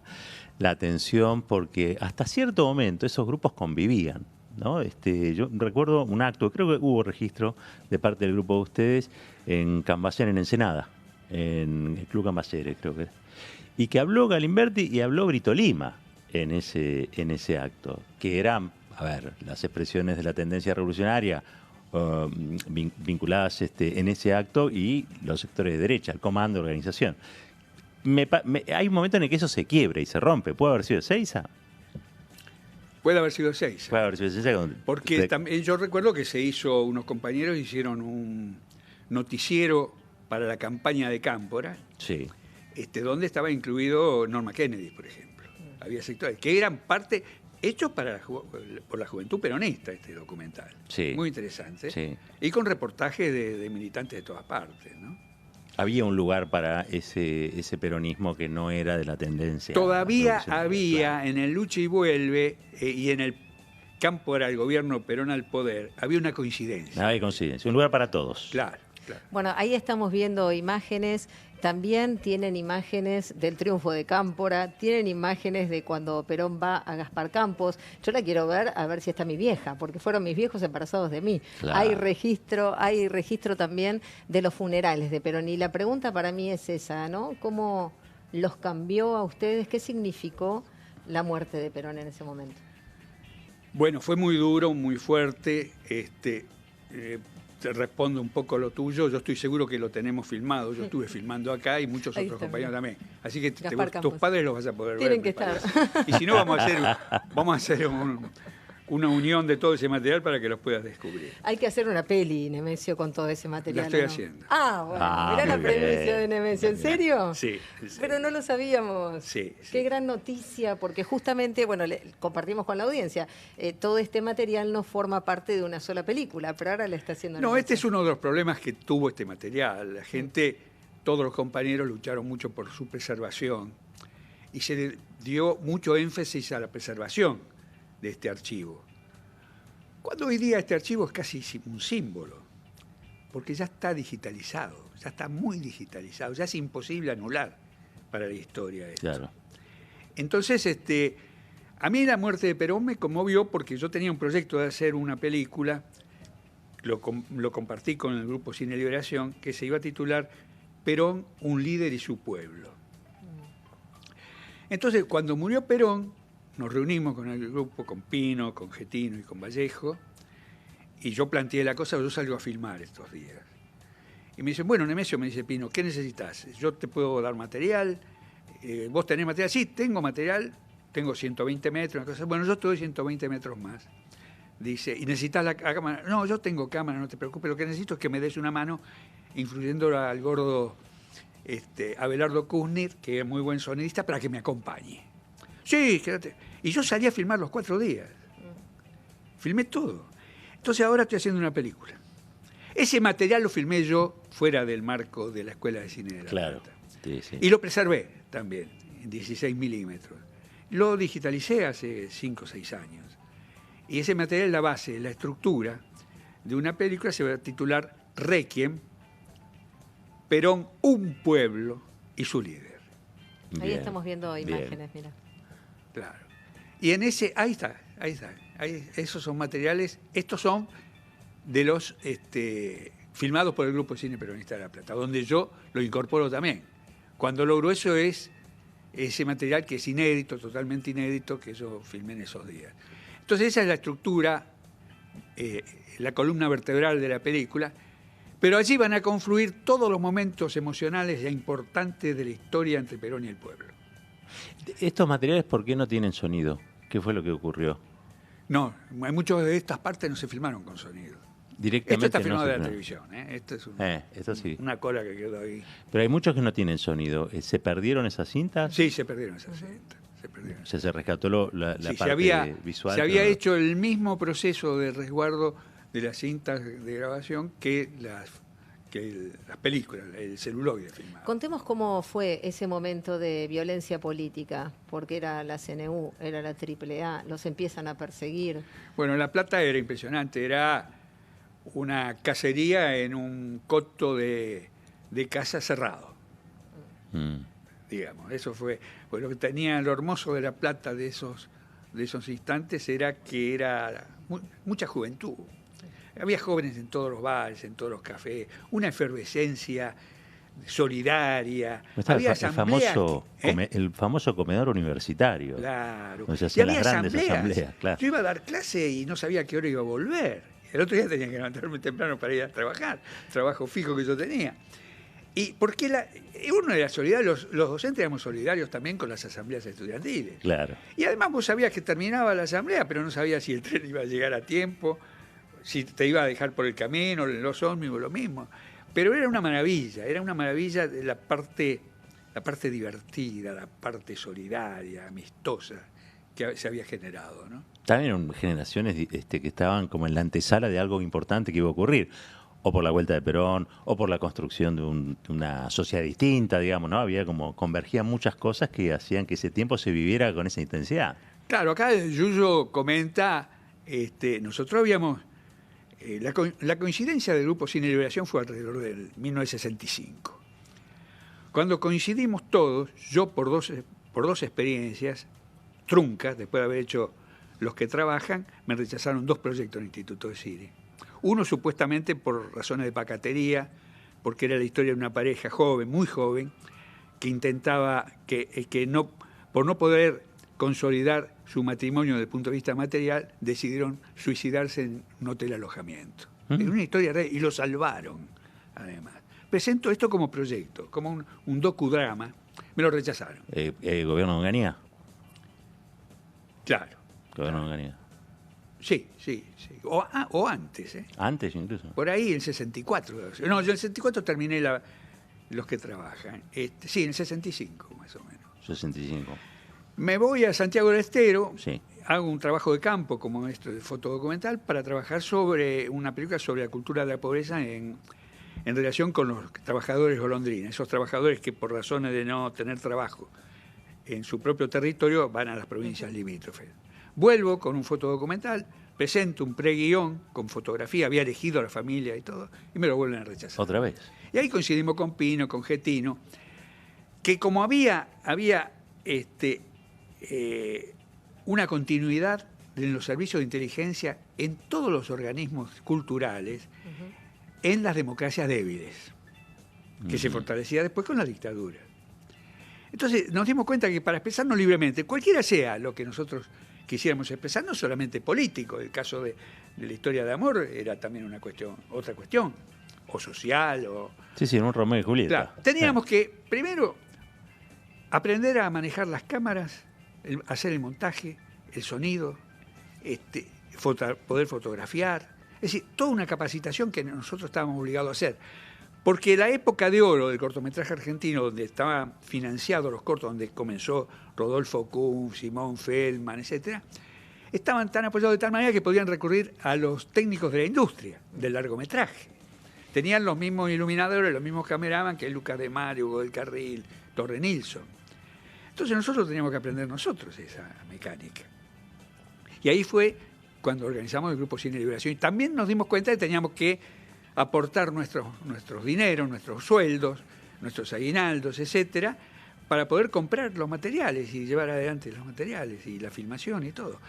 atención, porque hasta cierto momento esos grupos convivían, ¿no? Yo recuerdo un acto, creo que hubo registro de parte del grupo de ustedes en Cambaceres, en Ensenada, en el Club Cambaceres, creo que era, y que habló Galimberti y habló Brito Lima en ese acto, que eran, a ver, las expresiones de la tendencia revolucionaria vinculadas en ese acto y los sectores de derecha, el comando, la organización. Hay un momento en el que eso se quiebra y se rompe. ¿Puede haber sido Ezeiza? Puede haber sido Ezeiza. Puede haber sido Ezeiza. Porque también yo recuerdo que unos compañeros hicieron un noticiero para la campaña de Cámpora, sí, donde estaba incluido Norma Kennedy, por ejemplo. Había sectores que eran parte... hecho por la juventud peronista, este documental. Sí. Muy interesante. Sí. Y con reportajes de militantes de todas partes, ¿no? Había un lugar para ese peronismo que no era de la tendencia. Todavía había, en el Lucha y Vuelve, y en el Cámpora, el gobierno Perón al poder, había una coincidencia. Había coincidencia, un lugar para todos. Claro. Bueno, ahí estamos viendo imágenes. También tienen imágenes del triunfo de Cámpora, tienen imágenes de cuando Perón va a Gaspar Campos. Yo la quiero ver, a ver si está mi vieja, porque fueron mis viejos embarazados de mí. Claro. Hay registro también de los funerales de Perón. Y la pregunta para mí es esa, ¿no? ¿Cómo los cambió a ustedes? ¿Qué significó la muerte de Perón en ese momento? Bueno, fue muy duro, muy fuerte. Te respondo un poco lo tuyo. Yo estoy seguro que lo tenemos filmado. Yo estuve filmando acá y muchos otros compañeros también. Así que tus padres los vas a poder ver. Tienen que estar. Y si no, vamos a hacer una unión de todo ese material para que los puedas descubrir. Hay que hacer una peli, Nemesio, con todo ese material. La estoy haciendo. Bueno, mirá la premisa de Nemesio. ¿En serio? Sí. Pero no lo sabíamos. Sí. Qué gran noticia, porque justamente, bueno, compartimos con la audiencia, todo este material no forma parte de una sola película, pero ahora le está haciendo... No, este es uno de los problemas que tuvo este material. La gente, todos los compañeros lucharon mucho por su preservación y se le dio mucho énfasis a la preservación de este archivo. Cuando hoy día este archivo es casi un símbolo, porque ya está digitalizado, ya está muy digitalizado, ya es imposible anular para la historia esto. Claro. Entonces, a mí la muerte de Perón me conmovió porque yo tenía un proyecto de hacer una película, lo compartí con el grupo Cine Liberación, que se iba a titular Perón, un líder y su pueblo. Entonces, cuando murió Perón, nos reunimos con el grupo, con Pino, con Getino y con Vallejo, y yo planteé la cosa, yo salgo a filmar estos días. Y me dicen, bueno, Nemesio, me dice Pino, ¿qué necesitas? Yo te puedo dar material, ¿vos tenés material? Sí, tengo material, tengo 120 metros, una cosa. Bueno, yo te doy 120 metros más. Dice, ¿y necesitas la cámara? No, yo tengo cámara, no te preocupes, lo que necesito es que me des una mano, influyendo al gordo Abelardo Kuznir, que es muy buen sonidista, para que me acompañe. Sí, quédate. Y yo salí a filmar los 4 días. Filmé todo. Entonces ahora estoy haciendo una película. Ese material lo filmé yo fuera del marco de la Escuela de Cine de La Plata. Sí. Y lo preservé también, en 16 milímetros. Lo digitalicé hace 5 o 6 años. Y ese material es la base, la estructura de una película, se va a titular Requiem, Perón, un pueblo y su líder. Ahí estamos viendo imágenes, mira. Claro. Y en ese, ahí está. Esos son materiales, estos son de los filmados por el Grupo Cine Peronista de La Plata, donde yo lo incorporo también. Cuando lo grueso es ese material que es inédito, totalmente inédito, que yo filmé en esos días. Entonces esa es la estructura, la columna vertebral de la película, pero allí van a confluir todos los momentos emocionales e importantes de la historia entre Perón y el pueblo. ¿Estos materiales por qué no tienen sonido? ¿Qué fue lo que ocurrió? No, muchas de estas partes no se filmaron con sonido. directamente Esto está filmado de la filma. televisión, ¿eh? Esto es Esto sí. una cola que quedó ahí. Pero hay muchos que no tienen sonido. ¿Se perdieron esas cintas? Sí, se perdieron esas cintas. O sea, se rescató la Sí, parte visual. se había pero no. hecho el mismo proceso de resguardo de las cintas de grabación que las películas, el celuloide filmado. Contemos cómo fue ese momento de violencia política, porque era la CNU, era la AAA, los empiezan a perseguir. Bueno, La Plata era impresionante, era una cacería en un coto de casa cerrado, digamos. Eso fue, pues lo que tenía lo hermoso de La Plata de esos instantes era que era mucha juventud. Había jóvenes en todos los bares, en todos los cafés, una efervescencia solidaria. Había asambleas, el famoso comedor universitario. Claro. Donde se Y hacían había las grandes asambleas, claro. Yo iba a dar clase y no sabía a qué hora iba a volver. El otro día tenía que levantarme temprano para ir a trabajar, trabajo fijo que yo tenía. Y porque uno era solidario, los docentes éramos solidarios también con las asambleas estudiantiles. Claro. Y además vos sabías que terminaba la asamblea, pero no sabías si el tren iba a llegar a tiempo, si te iba a dejar por el camino, los ómnibus, lo mismo. Pero era una maravilla de la parte divertida, la parte solidaria, amistosa que se había generado, ¿no? También eran generaciones que estaban como en la antesala de algo importante que iba a ocurrir, o por la vuelta de Perón, o por la construcción de una sociedad distinta, digamos, ¿no? Había como, convergían muchas cosas que hacían que ese tiempo se viviera con esa intensidad. Claro, acá Yuyo comenta, nosotros habíamos... La coincidencia del Grupo Cine Liberación fue alrededor del 1965. Cuando coincidimos todos, yo por dos experiencias truncas, después de haber hecho Los que Trabajan, me rechazaron 2 proyectos en el Instituto de Cine. Uno supuestamente por razones de pacatería, porque era la historia de una pareja joven, muy joven, que intentaba por no poder consolidar su matrimonio desde el punto de vista material, decidieron suicidarse en un hotel alojamiento. Es una historia real, y lo salvaron, además. Presento esto como proyecto, como un docudrama. Me lo rechazaron. ¿Gobierno de Onganía? Claro. ¿Gobierno de Onganía? Sí. O antes, ¿eh? Antes incluso. Por ahí, en el 64. No, yo en el 64 terminé Los que Trabajan. Sí, en el 65, más o menos. 65. Me voy a Santiago del Estero, Sí. hago un trabajo de campo como esto de fotodocumental para trabajar sobre una película sobre la cultura de la pobreza en relación con los trabajadores golondrinas, esos trabajadores que por razones de no tener trabajo en su propio territorio van a las provincias limítrofes. Vuelvo con un fotodocumental, presento un preguión con fotografía, había elegido a la familia y todo, y me lo vuelven a rechazar. ¿Otra vez? Y ahí coincidimos con Pino, con Getino, que como había una continuidad en los servicios de inteligencia en todos los organismos culturales, en las democracias débiles, que se fortalecía después con la dictadura. Entonces nos dimos cuenta que para expresarnos libremente, cualquiera sea lo que nosotros quisiéramos expresar, no solamente político, el caso de la historia de amor era también otra cuestión, o social, o... Sí, en un Romeo y Julieta. Claro, teníamos que, primero, aprender a manejar las cámaras, hacer el montaje, el sonido, poder fotografiar. Es decir, toda una capacitación que nosotros estábamos obligados a hacer. Porque la época de oro del cortometraje argentino, donde estaban financiados los cortos, donde comenzó Rodolfo Kuhn, Simón Feldman, etc., estaban tan apoyados de tal manera que podían recurrir a los técnicos de la industria del largometraje. Tenían los mismos iluminadores, los mismos cameraman que Lucas de Mario, Hugo del Carril, Torre Nilsson. Entonces nosotros teníamos que aprender nosotros esa mecánica. Y ahí fue cuando organizamos el Grupo Cine Liberación. Y también nos dimos cuenta que teníamos que aportar nuestros dineros, nuestros sueldos, nuestros aguinaldos, etcétera, para poder comprar los materiales y llevar adelante los materiales y la filmación y todo.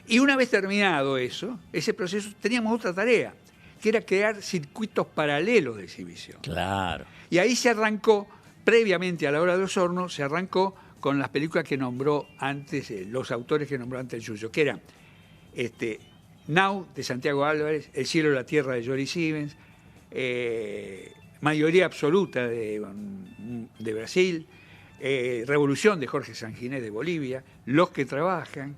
Y una vez terminado ese proceso, teníamos otra tarea, que era crear circuitos paralelos de exhibición. Claro. Y ahí se arrancó, previamente a La Hora de los Hornos, se arrancó con las películas que nombró antes, los autores que nombró antes el Yuyo, que eran Now, de Santiago Álvarez, El cielo y la tierra, de Jory Stevens, Mayoría absoluta, de Brasil, Revolución, de Jorge Sanginés, de Bolivia, Los que Trabajan,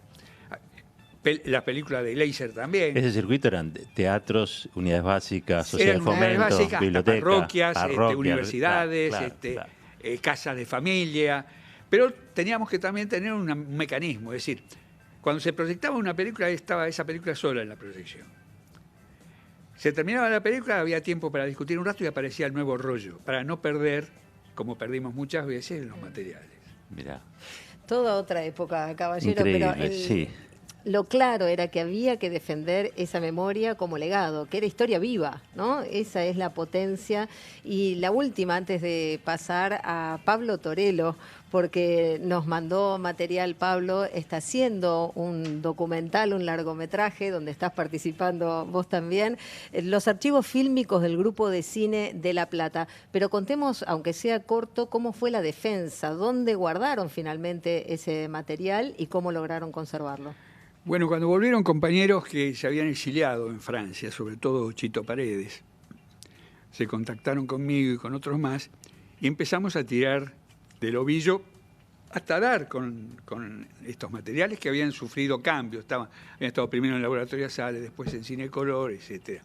la película de Laser también. Ese circuito eran teatros, unidades básicas, sociedades de Eran unidades fomento, básicas, bibliotecas, parroquias, parroquias, universidades, claro. casas de familia. Pero teníamos que también tener un mecanismo, es decir, cuando se proyectaba una película, estaba esa película sola en la proyección. Se terminaba la película, había tiempo para discutir un rato y aparecía el nuevo rollo, para no perder, como perdimos muchas veces, los materiales. Mirá. Toda otra época, caballero, Increíble, pero sí. lo claro era que había que defender esa memoria como legado, que era historia viva, ¿no? Esa es la potencia. Y la última, antes de pasar a Pablo Torello, porque nos mandó material, Pablo, está haciendo un documental, un largometraje, donde estás participando vos también, los archivos fílmicos del Grupo de Cine de La Plata. Pero contemos, aunque sea corto, cómo fue la defensa, dónde guardaron finalmente ese material y cómo lograron conservarlo. Bueno, cuando volvieron compañeros que se habían exiliado en Francia, sobre todo Chito Paredes, se contactaron conmigo y con otros más, y empezamos a tirar del ovillo hasta dar con estos materiales que habían sufrido cambios. Habían estado primero en el Laboratorio Sales, después en Cinecolor, etc.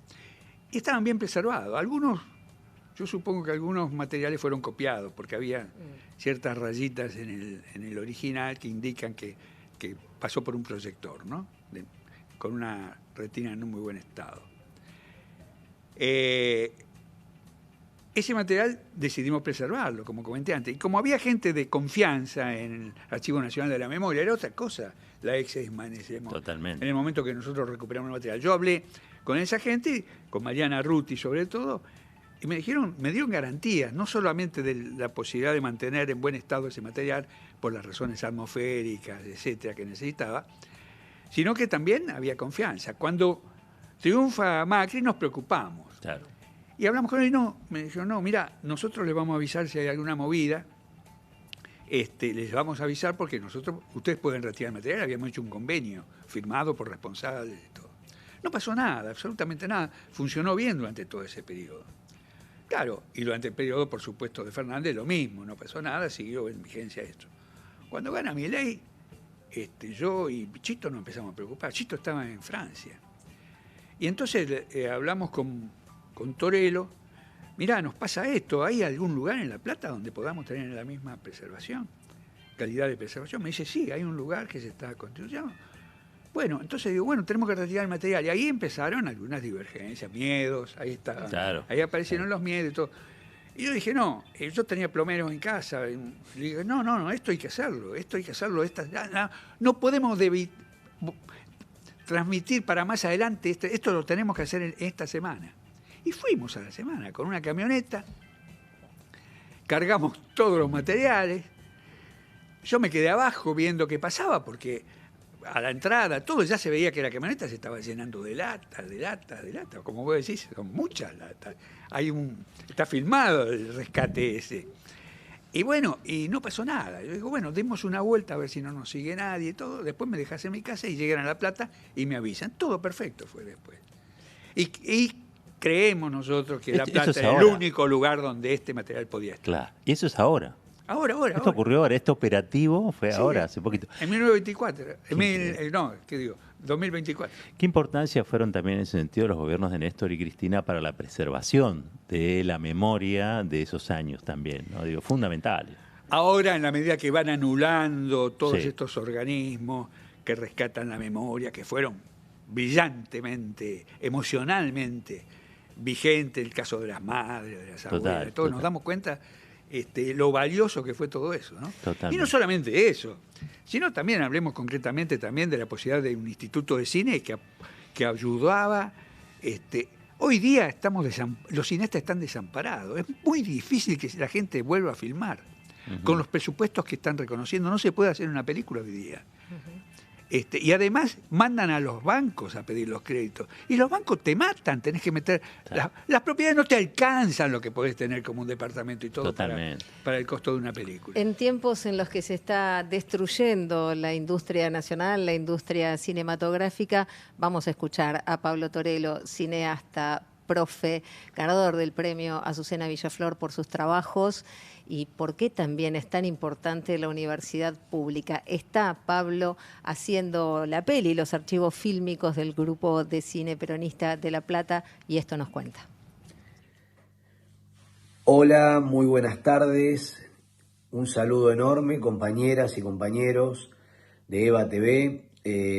Y estaban bien preservados. Algunos, yo supongo que algunos materiales fueron copiados, porque había ciertas rayitas en el original que indican que pasó por un proyector, ¿no? Con una retina en un muy buen estado. Ese material decidimos preservarlo, como comenté antes. Y como había gente de confianza en el Archivo Nacional de la Memoria, era otra cosa la ex-ESMA Totalmente. en el momento que nosotros recuperamos el material. Yo hablé con esa gente, con Mariana Ruti sobre todo, y me dieron garantías, no solamente de la posibilidad de mantener en buen estado ese material, por las razones atmosféricas, etcétera, que necesitaba, sino que también había confianza. Cuando triunfa Macri nos preocupamos. Claro. Y hablamos con él y me dijo, no, mira, nosotros les vamos a avisar si hay alguna movida, les vamos a avisar porque ustedes pueden retirar el material, habíamos hecho un convenio firmado por responsables y todo. No pasó nada, absolutamente nada, funcionó bien durante todo ese periodo. Claro, y durante el periodo, por supuesto, de Fernández lo mismo, no pasó nada, siguió en vigencia esto. Cuando gana Milei, yo y Chito nos empezamos a preocupar. Chito estaba en Francia. Y entonces hablamos con Torello, mirá, nos pasa esto, ¿hay algún lugar en La Plata donde podamos tener la misma preservación, calidad de preservación? Me dice, sí, hay un lugar que se está construyendo. Bueno, entonces digo, bueno, tenemos que retirar el material. Y ahí empezaron algunas divergencias, miedos, ahí estaban. Claro. Ahí aparecieron los miedos y todo. Y yo dije, no, yo tenía plomeros en casa. Y le digo, no, esto hay que hacerlo, no podemos transmitir para más adelante, esto lo tenemos que hacer en esta semana. Y fuimos a la semana con una camioneta, cargamos todos los materiales. Yo me quedé abajo viendo qué pasaba, porque a la entrada, todo ya se veía que la camioneta se estaba llenando de latas. Como vos decís, son muchas latas. Está filmado el rescate ese. Y bueno, y no pasó nada. Yo digo, bueno, demos una vuelta a ver si no nos sigue nadie y todo. Después me dejas en mi casa y llegan a La Plata y me avisan. Todo perfecto fue después. Y creemos nosotros que La Plata era el único lugar donde este material podía estar. Claro, y eso es ahora. Ahora. Esto ocurrió ahora, este operativo fue Sí, ahora, hace poquito. En 1924. 2024. ¿Qué importancia fueron también en ese sentido los gobiernos de Néstor y Cristina para la preservación de la memoria de esos años también? ¿No? Digo, fundamentales. Ahora, en la medida que van anulando todos estos organismos que rescatan la memoria, que fueron brillantemente, emocionalmente vigentes, el caso de las madres, de las abuelas, todos nos damos cuenta lo valioso que fue todo eso, ¿no? Totalmente. Y no solamente eso, sino también, hablemos concretamente también de la posibilidad de un instituto de cine que ayudaba. Hoy día los cineastas están desamparados. Es muy difícil que la gente vuelva a filmar. Con los presupuestos que están reconociendo. No se puede hacer una película hoy día. Y además mandan a los bancos a pedir los créditos. Y los bancos te matan, tenés que meter... Las propiedades no te alcanzan lo que podés tener como un departamento y todo para el costo de una película. En tiempos en los que se está destruyendo la industria nacional, la industria cinematográfica, vamos a escuchar a Pablo Torello, cineasta, profe, ganador del premio Azucena Villaflor por sus trabajos, y por qué también es tan importante la universidad pública. Está Pablo haciendo la peli, los archivos fílmicos del Grupo de Cine Peronista de La Plata, y esto nos cuenta. Hola, muy buenas tardes. Un saludo enorme, compañeras y compañeros de EVA TV.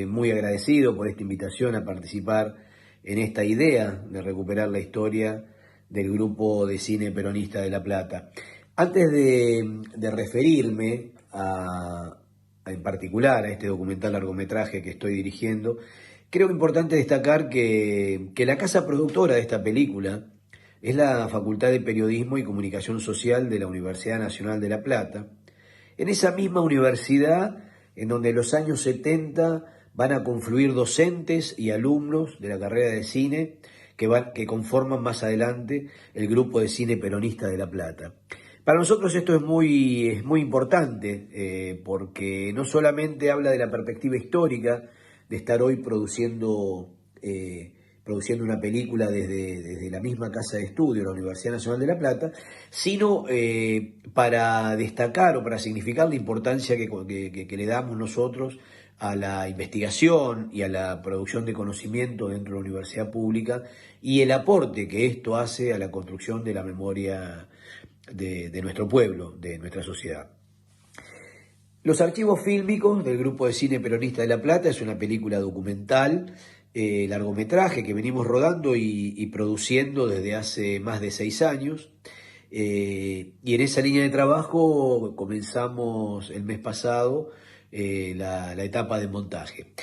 Muy agradecido por esta invitación a participar en esta idea de recuperar la historia del Grupo de Cine Peronista de La Plata. Antes de referirme en particular a este documental largometraje que estoy dirigiendo, creo importante destacar que la casa productora de esta película es la Facultad de Periodismo y Comunicación Social de la Universidad Nacional de La Plata. En esa misma universidad, en donde en los años 70 van a confluir docentes y alumnos de la carrera de cine que conforman más adelante el Grupo de Cine Peronista de La Plata. Para nosotros esto es muy importante, porque no solamente habla de la perspectiva histórica de estar hoy produciendo una película desde la misma casa de estudio, la Universidad Nacional de La Plata, sino para destacar o para significar la importancia que le damos nosotros a la investigación y a la producción de conocimiento dentro de la universidad pública y el aporte que esto hace a la construcción de la memoria de nuestro pueblo, de nuestra sociedad. Los archivos fílmicos del Grupo de Cine Peronista de La Plata es una película documental, largometraje que venimos rodando y produciendo desde hace más de 6 años. Y en esa línea de trabajo comenzamos el mes pasado la etapa de montaje.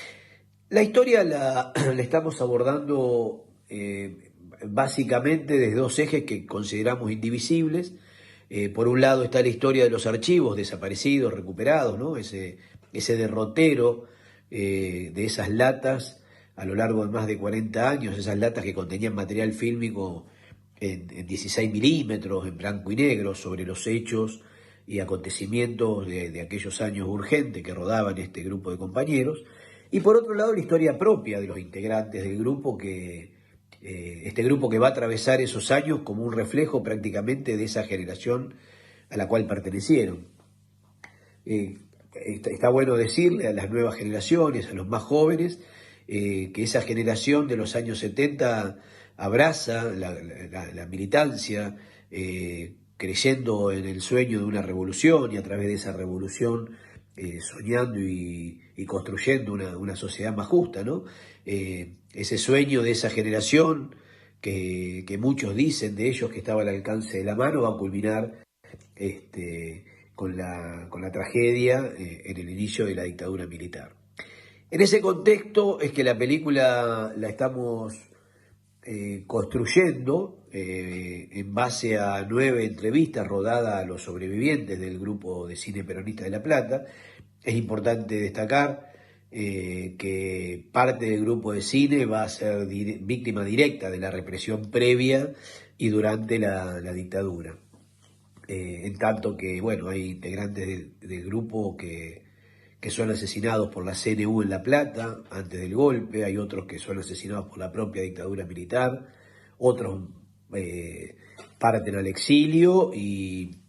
La historia la estamos abordando básicamente desde 2 ejes que consideramos indivisibles. Por un lado está la historia de los archivos desaparecidos, recuperados, ¿no? Ese derrotero de esas latas a lo largo de más de 40 años, esas latas que contenían material fílmico en 16 milímetros, en blanco y negro, sobre los hechos y acontecimientos de aquellos años urgentes que rodaban este grupo de compañeros. Y por otro lado la historia propia de los integrantes del grupo, este grupo que va a atravesar esos años como un reflejo prácticamente de esa generación a la cual pertenecieron. Está bueno decirle a las nuevas generaciones, a los más jóvenes, que esa generación de los años 70 abraza la militancia, creyendo en el sueño de una revolución y a través de esa revolución soñando y construyendo una sociedad más justa, ¿no? Ese sueño de esa generación que muchos dicen de ellos que estaba al alcance de la mano va a culminar con la tragedia en el inicio de la dictadura militar. En ese contexto es que la película la estamos construyendo en base a 9 entrevistas rodadas a los sobrevivientes del Grupo de Cine Peronista de La Plata. Es importante destacar que parte del grupo de cine va a ser víctima directa de la represión previa y durante la dictadura. En tanto que, bueno, hay integrantes del grupo que son asesinados por la CNU en La Plata antes del golpe, hay otros que son asesinados por la propia dictadura militar, otros parten al exilio y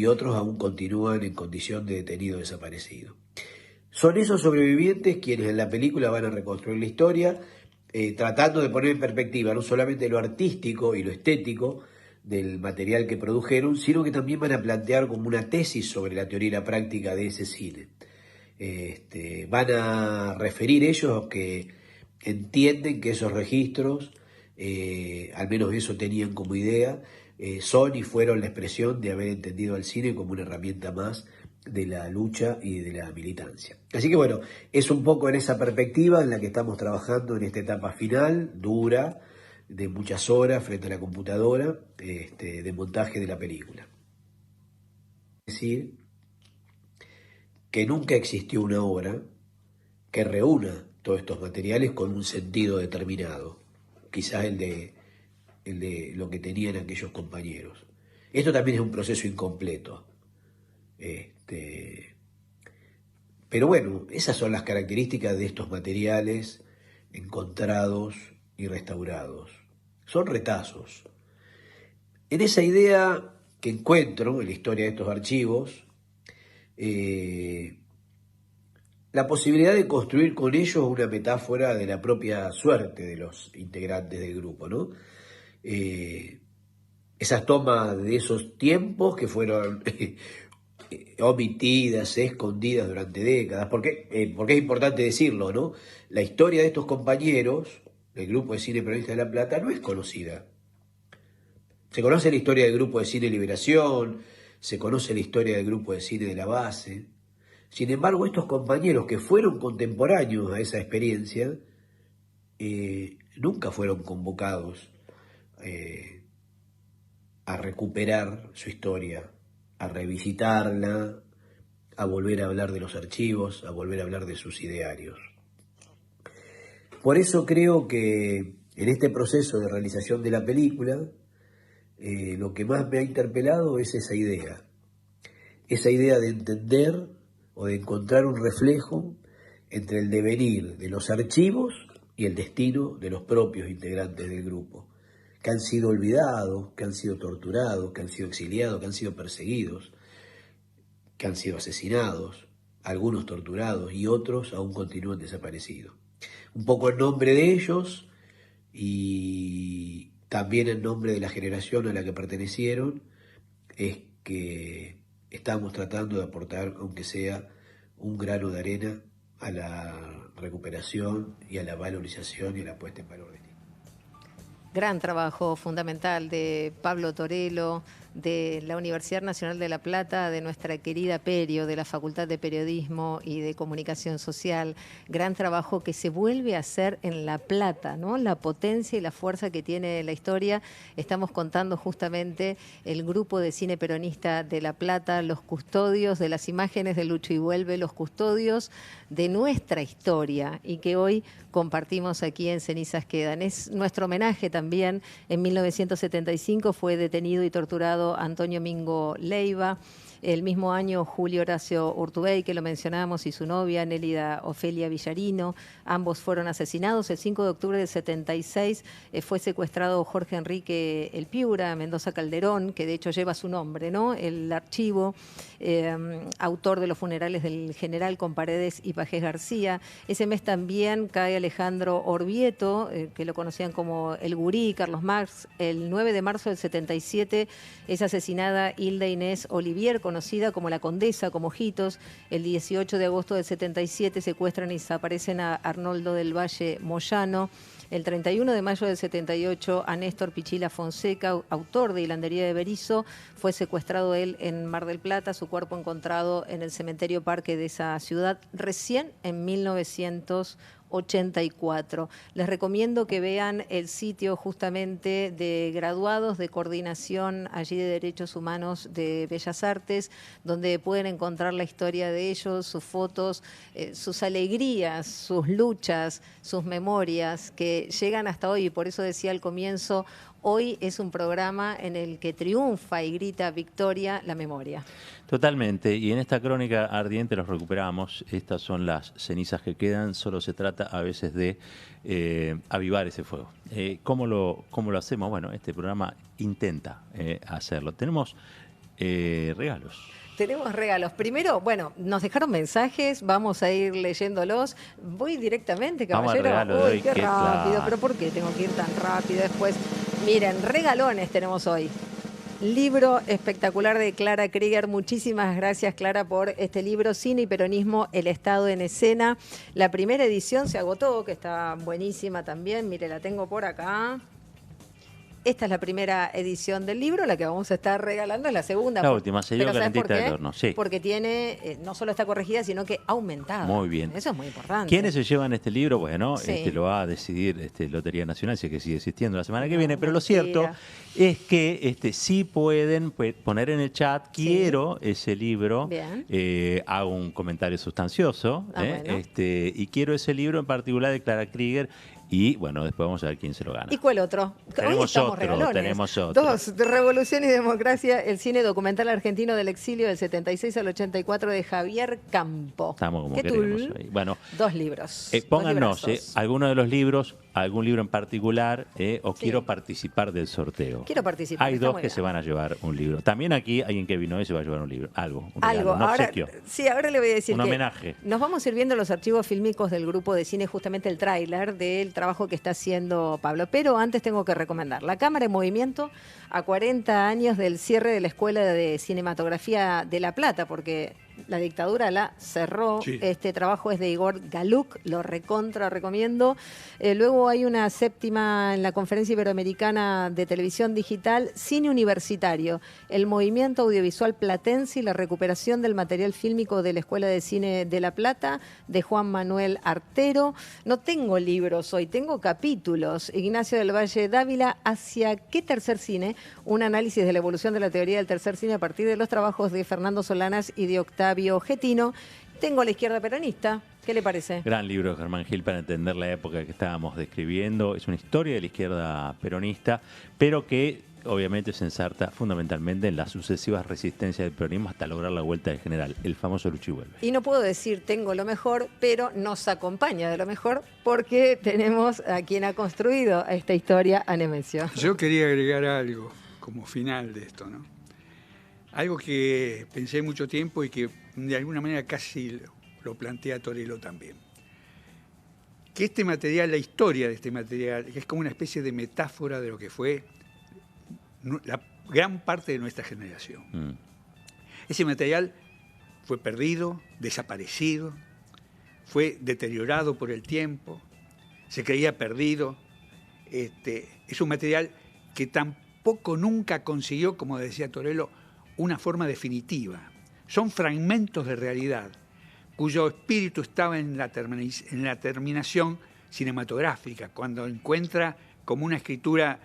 otros aún continúan en condición de detenido desaparecido. Son esos sobrevivientes quienes en la película van a reconstruir la historia, tratando de poner en perspectiva no solamente lo artístico y lo estético del material que produjeron, sino que también van a plantear como una tesis sobre la teoría y la práctica de ese cine. Van a referir ellos que entienden que esos registros, al menos eso tenían como idea, son y fueron la expresión de haber entendido al cine como una herramienta más de la lucha y de la militancia. Así que bueno, es un poco en esa perspectiva en la que estamos trabajando en esta etapa final, dura, de muchas horas frente a la computadora, de montaje de la película. Es decir, que nunca existió una obra que reúna todos estos materiales con un sentido determinado, quizás el de lo que tenían aquellos compañeros. Esto también es un proceso incompleto. Pero bueno, esas son las características de estos materiales encontrados y restaurados. son retazos. En esa idea que encuentro en la historia de estos archivos, la posibilidad de construir con ellos una metáfora de la propia suerte de los integrantes del grupo, ¿no? Esas tomas de esos tiempos que fueron omitidas, escondidas durante décadas, porque es importante decirlo, ¿no? La historia de estos compañeros del Grupo de Cine Peronista de La Plata no es conocida. Se conoce la historia del Grupo de Cine Liberación, se conoce la historia del Grupo de Cine de la Base. Sin embargo, estos compañeros que fueron contemporáneos a esa experiencia nunca fueron convocados a recuperar su historia, a revisitarla, a volver a hablar de los archivos, a volver a hablar de sus idearios. Por eso creo que en este proceso de realización de la película, lo que más me ha interpelado es esa idea de entender o de encontrar un reflejo entre el devenir de los archivos y el destino de los propios integrantes del grupo, que han sido olvidados, que han sido torturados, que han sido exiliados, que han sido perseguidos, que han sido asesinados, algunos torturados y otros aún continúan desaparecidos. Un poco en nombre de ellos y también en nombre de la generación a la que pertenecieron, es que estamos tratando de aportar, aunque sea un grano de arena, a la recuperación y a la valorización y a la puesta en valor de esto. Gran trabajo fundamental de Pablo Torello, de la Universidad Nacional de La Plata, de nuestra querida Perio, de la Facultad de Periodismo y de Comunicación Social. Gran trabajo que se vuelve a hacer en La Plata, ¿no? La potencia y la fuerza que tiene la historia. Estamos contando justamente el grupo de cine peronista de La Plata, los custodios de las imágenes de Lucho y Vuelve, los custodios de nuestra historia y que hoy compartimos aquí en Cenizas Quedan. Es nuestro homenaje también. En 1975 fue detenido y torturado Antonio Mingo Leiva. El mismo año, Julio Horacio Urtubey, que lo mencionamos, y su novia, Nélida Ofelia Villarino, ambos fueron asesinados. El 5 de octubre del 76 fue secuestrado Jorge Enrique El Piura, Mendoza Calderón, que de hecho lleva su nombre, ¿no? El archivo, autor de los funerales del general con Paredes y Pajés García. Ese mes también cae Alejandro Orvieto, que lo conocían como El Gurí, Carlos Marx. El 9 de marzo del 77 es asesinada Hilda Inés Olivier, conocida como la Condesa, como Ojitos. El 18 de agosto del 77 secuestran y desaparecen a Arnoldo del Valle Moyano. El 31 de mayo del 78 a Néstor Pichila Fonseca, autor de Hilandería de Berizo, fue secuestrado él en Mar del Plata, su cuerpo encontrado en el cementerio Parque de esa ciudad recién en 1984. Les recomiendo que vean el sitio justamente de graduados de coordinación allí de Derechos Humanos de Bellas Artes, donde pueden encontrar la historia de ellos, sus fotos, sus alegrías, sus luchas, sus memorias que llegan hasta hoy. Y por eso decía al comienzo, hoy es un programa en el que triunfa y grita victoria la memoria. Totalmente, y en esta crónica ardiente los recuperamos. Estas son las cenizas que quedan. Solo se trata a veces de avivar ese fuego. ¿Cómo lo hacemos? Bueno, este programa intenta hacerlo. Tenemos regalos. Tenemos regalos. Primero, bueno, nos dejaron mensajes, vamos a ir leyéndolos. Voy directamente, caballero. Uy, qué rápido, pero ¿por qué tengo que ir tan rápido después? Miren, regalones tenemos hoy. Libro espectacular de Clara Krieger. Muchísimas gracias, Clara, por este libro, Cine y Peronismo, el Estado en Escena. La primera edición se agotó, que está buenísima también. Mire, la tengo por acá. Esta es la primera edición del libro, la que vamos a estar regalando es la segunda. La última, se dio calentita del horno, sí. Porque tiene, no solo está corregida, sino que aumentada. Muy bien. Eso es muy importante. ¿Quiénes se llevan este libro? Bueno, sí. Lo va a decidir Lotería Nacional, si es que sigue existiendo la semana que viene, pero lo cierto es que sí pueden poner en el chat, quiero ese libro, hago un comentario sustancioso, bueno. y quiero ese libro en particular de Clara Krieger. y bueno, después vamos a ver quién se lo gana. ¿Y cuál otro? Tenemos otro. Dos, Revolución y Democracia, el cine documental argentino del exilio del 76 al 84 de Javier Campo. Estamos como ¿Qué queremos tul? ahí. Bueno, 2 libros. pónganos 2 librazos. alguno de los libros, algún libro en particular, o Sí. quiero participar del sorteo. Quiero participar. Hay está dos muy que bien. se van a llevar un libro. También aquí alguien que vino hoy se va a llevar un libro. Un regalo, un Ahora, obsequio. sí, ahora le voy a decir Un que homenaje. nos vamos a ir viendo los archivos fílmicos del grupo de cine, justamente el tráiler del trabajo que está haciendo Pablo. Pero antes tengo que recomendar La Cámara en Movimiento a 40 años del cierre de la Escuela de Cinematografía de La Plata, porque la dictadura la cerró. Sí. Este trabajo es de Igor Galuk, lo recontra recomiendo. Luego hay una séptima en la Conferencia Iberoamericana de Televisión Digital, Cine Universitario, el movimiento audiovisual platense y la recuperación del material fílmico de la Escuela de Cine de La Plata, de Juan Manuel Artero. No tengo libros hoy, tengo capítulos. Ignacio del Valle Dávila, ¿hacia qué tercer cine? Un análisis de la evolución de la teoría del tercer cine a partir de los trabajos de Fernando Solanas y de Octavio Getino. Tengo La izquierda peronista. ¿Qué le parece? Gran libro, Germán Gil, para entender la época que estábamos describiendo. Es una historia de la izquierda peronista, pero que obviamente se ensarta fundamentalmente en las sucesivas resistencias del peronismo hasta lograr la vuelta del general, el famoso Luchi Vuelve. Y no puedo decir tengo lo mejor, pero nos acompaña de lo mejor porque tenemos a quien ha construido esta historia, a Nemesio. Yo quería agregar algo como final de esto, ¿no? Algo que pensé mucho tiempo y que de alguna manera casi lo plantea Torello también. Que este material, la historia de este material, que es como una especie de metáfora de lo que fue la gran parte de nuestra generación. Ese material fue perdido, desaparecido, fue deteriorado por el tiempo, se creía perdido. Es un material que tampoco nunca consiguió, como decía Torello, una forma definitiva. Son fragmentos de realidad cuyo espíritu estaba en la terminación cinematográfica, cuando encuentra como una escritura,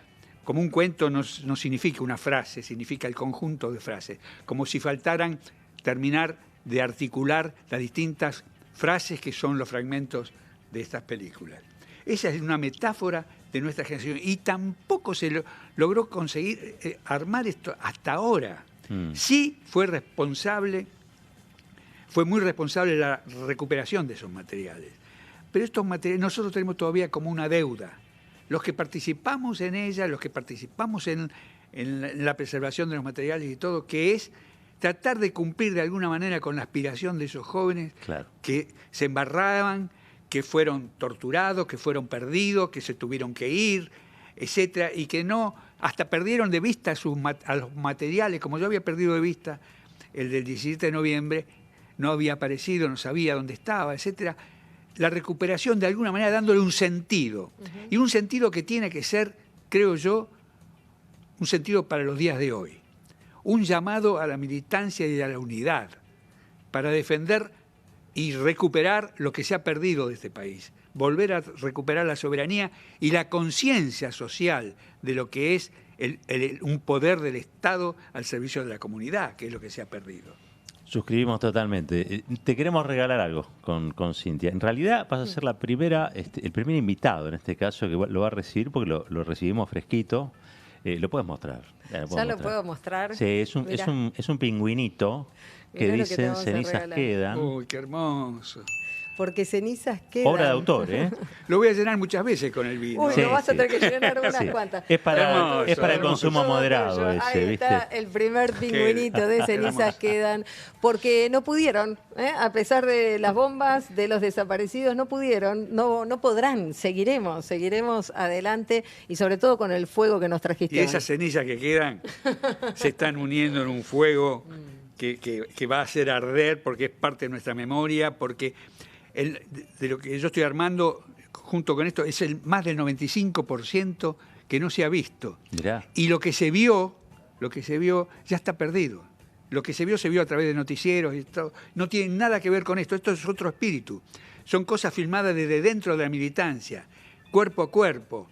como un cuento no significa una frase, significa el conjunto de frases, como si faltaran terminar de articular las distintas frases que son los fragmentos de estas películas. Esa es una metáfora de nuestra generación y tampoco se logró conseguir armar esto hasta ahora. Sí fue muy responsable la recuperación de esos materiales. Pero estos materiales nosotros tenemos todavía como una deuda. Los que participamos en ella, los que participamos en la preservación de los materiales y todo, que es tratar de cumplir de alguna manera con la aspiración de esos jóvenes que se embarraban, que fueron torturados, que fueron perdidos, que se tuvieron que ir, etcétera, y que no, hasta perdieron de vista a los materiales, como yo había perdido de vista el del 17 de noviembre, no había aparecido, no sabía dónde estaba, etcétera. La recuperación de alguna manera dándole un sentido, y un sentido que tiene que ser, creo yo, un sentido para los días de hoy. Un llamado a la militancia y a la unidad para defender y recuperar lo que se ha perdido de este país. Volver a recuperar la soberanía y la conciencia social de lo que es un poder del Estado al servicio de la comunidad, que es lo que se ha perdido. Suscribimos totalmente. Te queremos regalar algo con Cintia. En realidad vas a ser la primera, el primer invitado en este caso que lo va a recibir porque lo recibimos fresquito. Lo puedes mostrar. Lo puedo mostrar. Sí, es un pingüinito que dice cenizas quedan. Uy, qué hermoso. Porque cenizas quedan. Obra de autor, ¿eh? Lo voy a llenar muchas veces con el vino. Uy, lo vas a tener que llenar unas cuantas. Es para el hermoso. consumo moderado ese, Ahí ¿viste? está el primer pingüinito de cenizas quedan. Porque no pudieron, a pesar de las bombas, de los desaparecidos, no pudieron, no podrán. Seguiremos adelante y sobre todo con el fuego que nos trajiste. Y esas cenizas que quedan se están uniendo en un fuego que va a hacer arder porque es parte de nuestra memoria, porque de lo que yo estoy armando junto con esto es más del 95% que no se ha visto. Mirá. Y lo que se vio ya está perdido. Lo que se vio a través de noticieros y todo. No tiene nada que ver con esto. Esto es otro espíritu. Son cosas filmadas desde dentro de la militancia, cuerpo a cuerpo,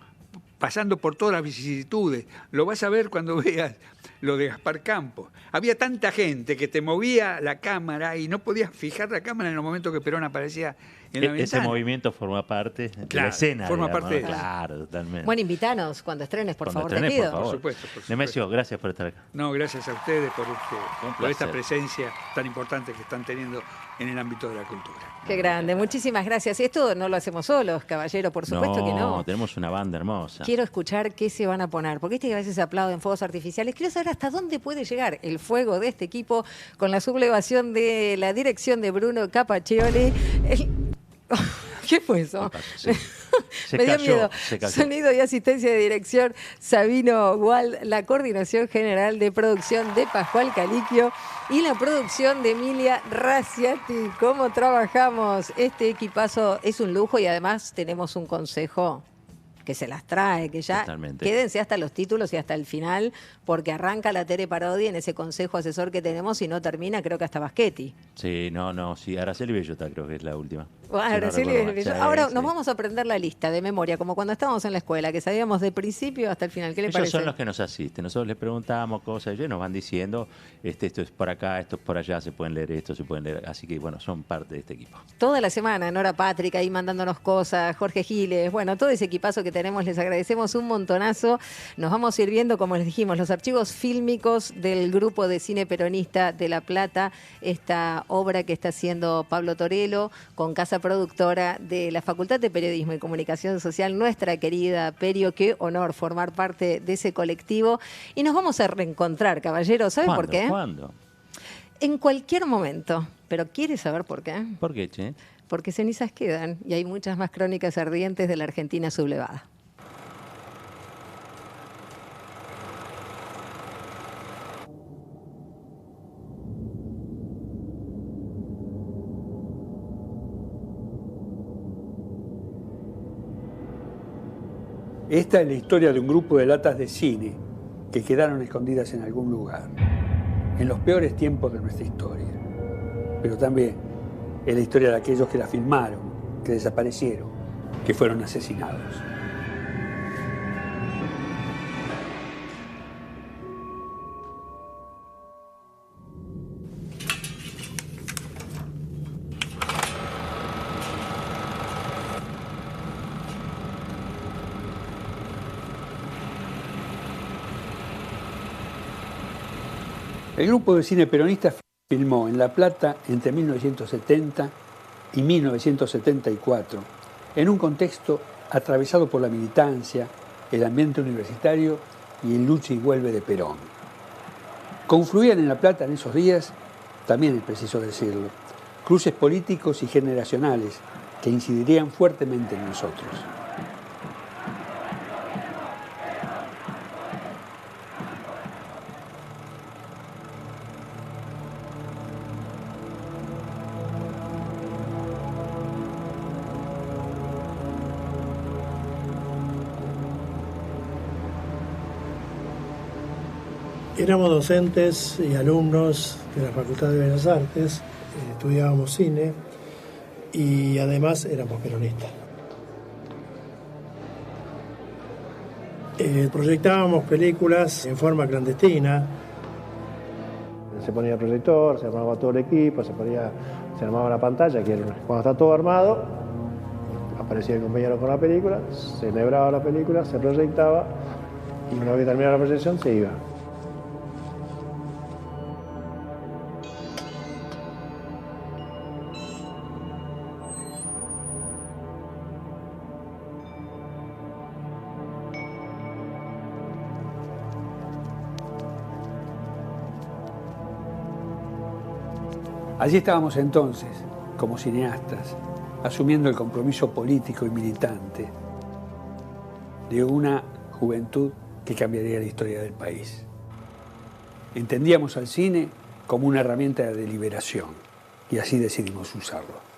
pasando por todas las vicisitudes. Lo vas a ver cuando veas lo de Gaspar Campos. Había tanta gente que te movía la cámara y no podías fijar la cámara en el momento que Perón aparecía en la Ese ventana. movimiento forma parte de la Claro, escena. forma digamos, parte de ¿no? eso. Claro, totalmente. Bueno, invítanos cuando estrenes, por Cuando favor, estrenes, te pido. por favor. Por supuesto. Nemesio, gracias por estar acá. No, gracias a ustedes por esta placer. presencia tan importante que están teniendo en el ámbito de la cultura. Qué grande, muchísimas gracias. Esto no lo hacemos solos, caballero, por supuesto que no. Tenemos una banda hermosa. Quiero escuchar qué se van a poner, porque que a veces se aplauden fuegos artificiales. Quiero saber hasta dónde puede llegar el fuego de este equipo con la sublevación de la dirección de Bruno Capaccioli. ¿Qué fue eso? Sí. Se Me dio cayó, miedo. se cayó. Sonido y asistencia de dirección, Sabino Gual, la coordinación general de producción de Pascual Caliquio y la producción de Emilia Raciati. ¿Cómo trabajamos? Este equipazo es un lujo y además tenemos un consejo que se las trae, que ya Totalmente. quédense hasta los títulos y hasta el final, porque arranca la Tere Parodi en ese consejo asesor que tenemos y no termina, creo que hasta Baschetti. Sí, sí, Araceli Bellota creo que es la última. Bueno, Si no Araceli recuerdo mal. Bellota. Sí, Ahora sí. nos vamos a aprender la lista de memoria, como cuando estábamos en la escuela, que sabíamos de principio hasta el final. ¿Qué le Ellos parece? son los que nos asisten. Nosotros les preguntamos cosas, ellos nos van diciendo, esto es por acá, esto es por allá, se pueden leer esto, se pueden leer. Así que bueno, son parte de este equipo. Toda la semana, Nora Patrick ahí mandándonos cosas, Jorge Giles, bueno, todo ese equipazo que tenemos, les agradecemos un montonazo. Nos vamos sirviendo, como les dijimos, los archivos fílmicos del grupo de cine peronista de La Plata, esta obra que está haciendo Pablo Torello con casa productora de la Facultad de Periodismo y Comunicación Social, nuestra querida Perio, qué honor formar parte de ese colectivo. Y nos vamos a reencontrar, caballeros, ¿saben por qué? ¿Cuándo? En cualquier momento. ¿Pero quiere saber por qué? ¿Por qué, che? Porque cenizas quedan y hay muchas más crónicas ardientes de la Argentina sublevada. Esta es la historia de un grupo de latas de cine que quedaron escondidas en algún lugar, en los peores tiempos de nuestra historia. Pero también es la historia de aquellos que la filmaron, que desaparecieron, que fueron asesinados. El grupo de cine peronista filmó en La Plata entre 1970 y 1974, en un contexto atravesado por la militancia, el ambiente universitario y el lucha y vuelve de Perón. Confluían en La Plata en esos días, también es preciso decirlo, cruces políticos y generacionales que incidirían fuertemente en nosotros. Éramos docentes y alumnos de la Facultad de Bellas Artes, estudiábamos cine y además éramos peronistas. Proyectábamos películas en forma clandestina. Se ponía el proyector, se armaba todo el equipo, se armaba la pantalla, que cuando está todo armado, aparecía el compañero con la película, se celebraba la película, se proyectaba y una vez que terminaba la proyección se iba. Allí estábamos entonces, como cineastas, asumiendo el compromiso político y militante de una juventud que cambiaría la historia del país. Entendíamos al cine como una herramienta de liberación y así decidimos usarlo.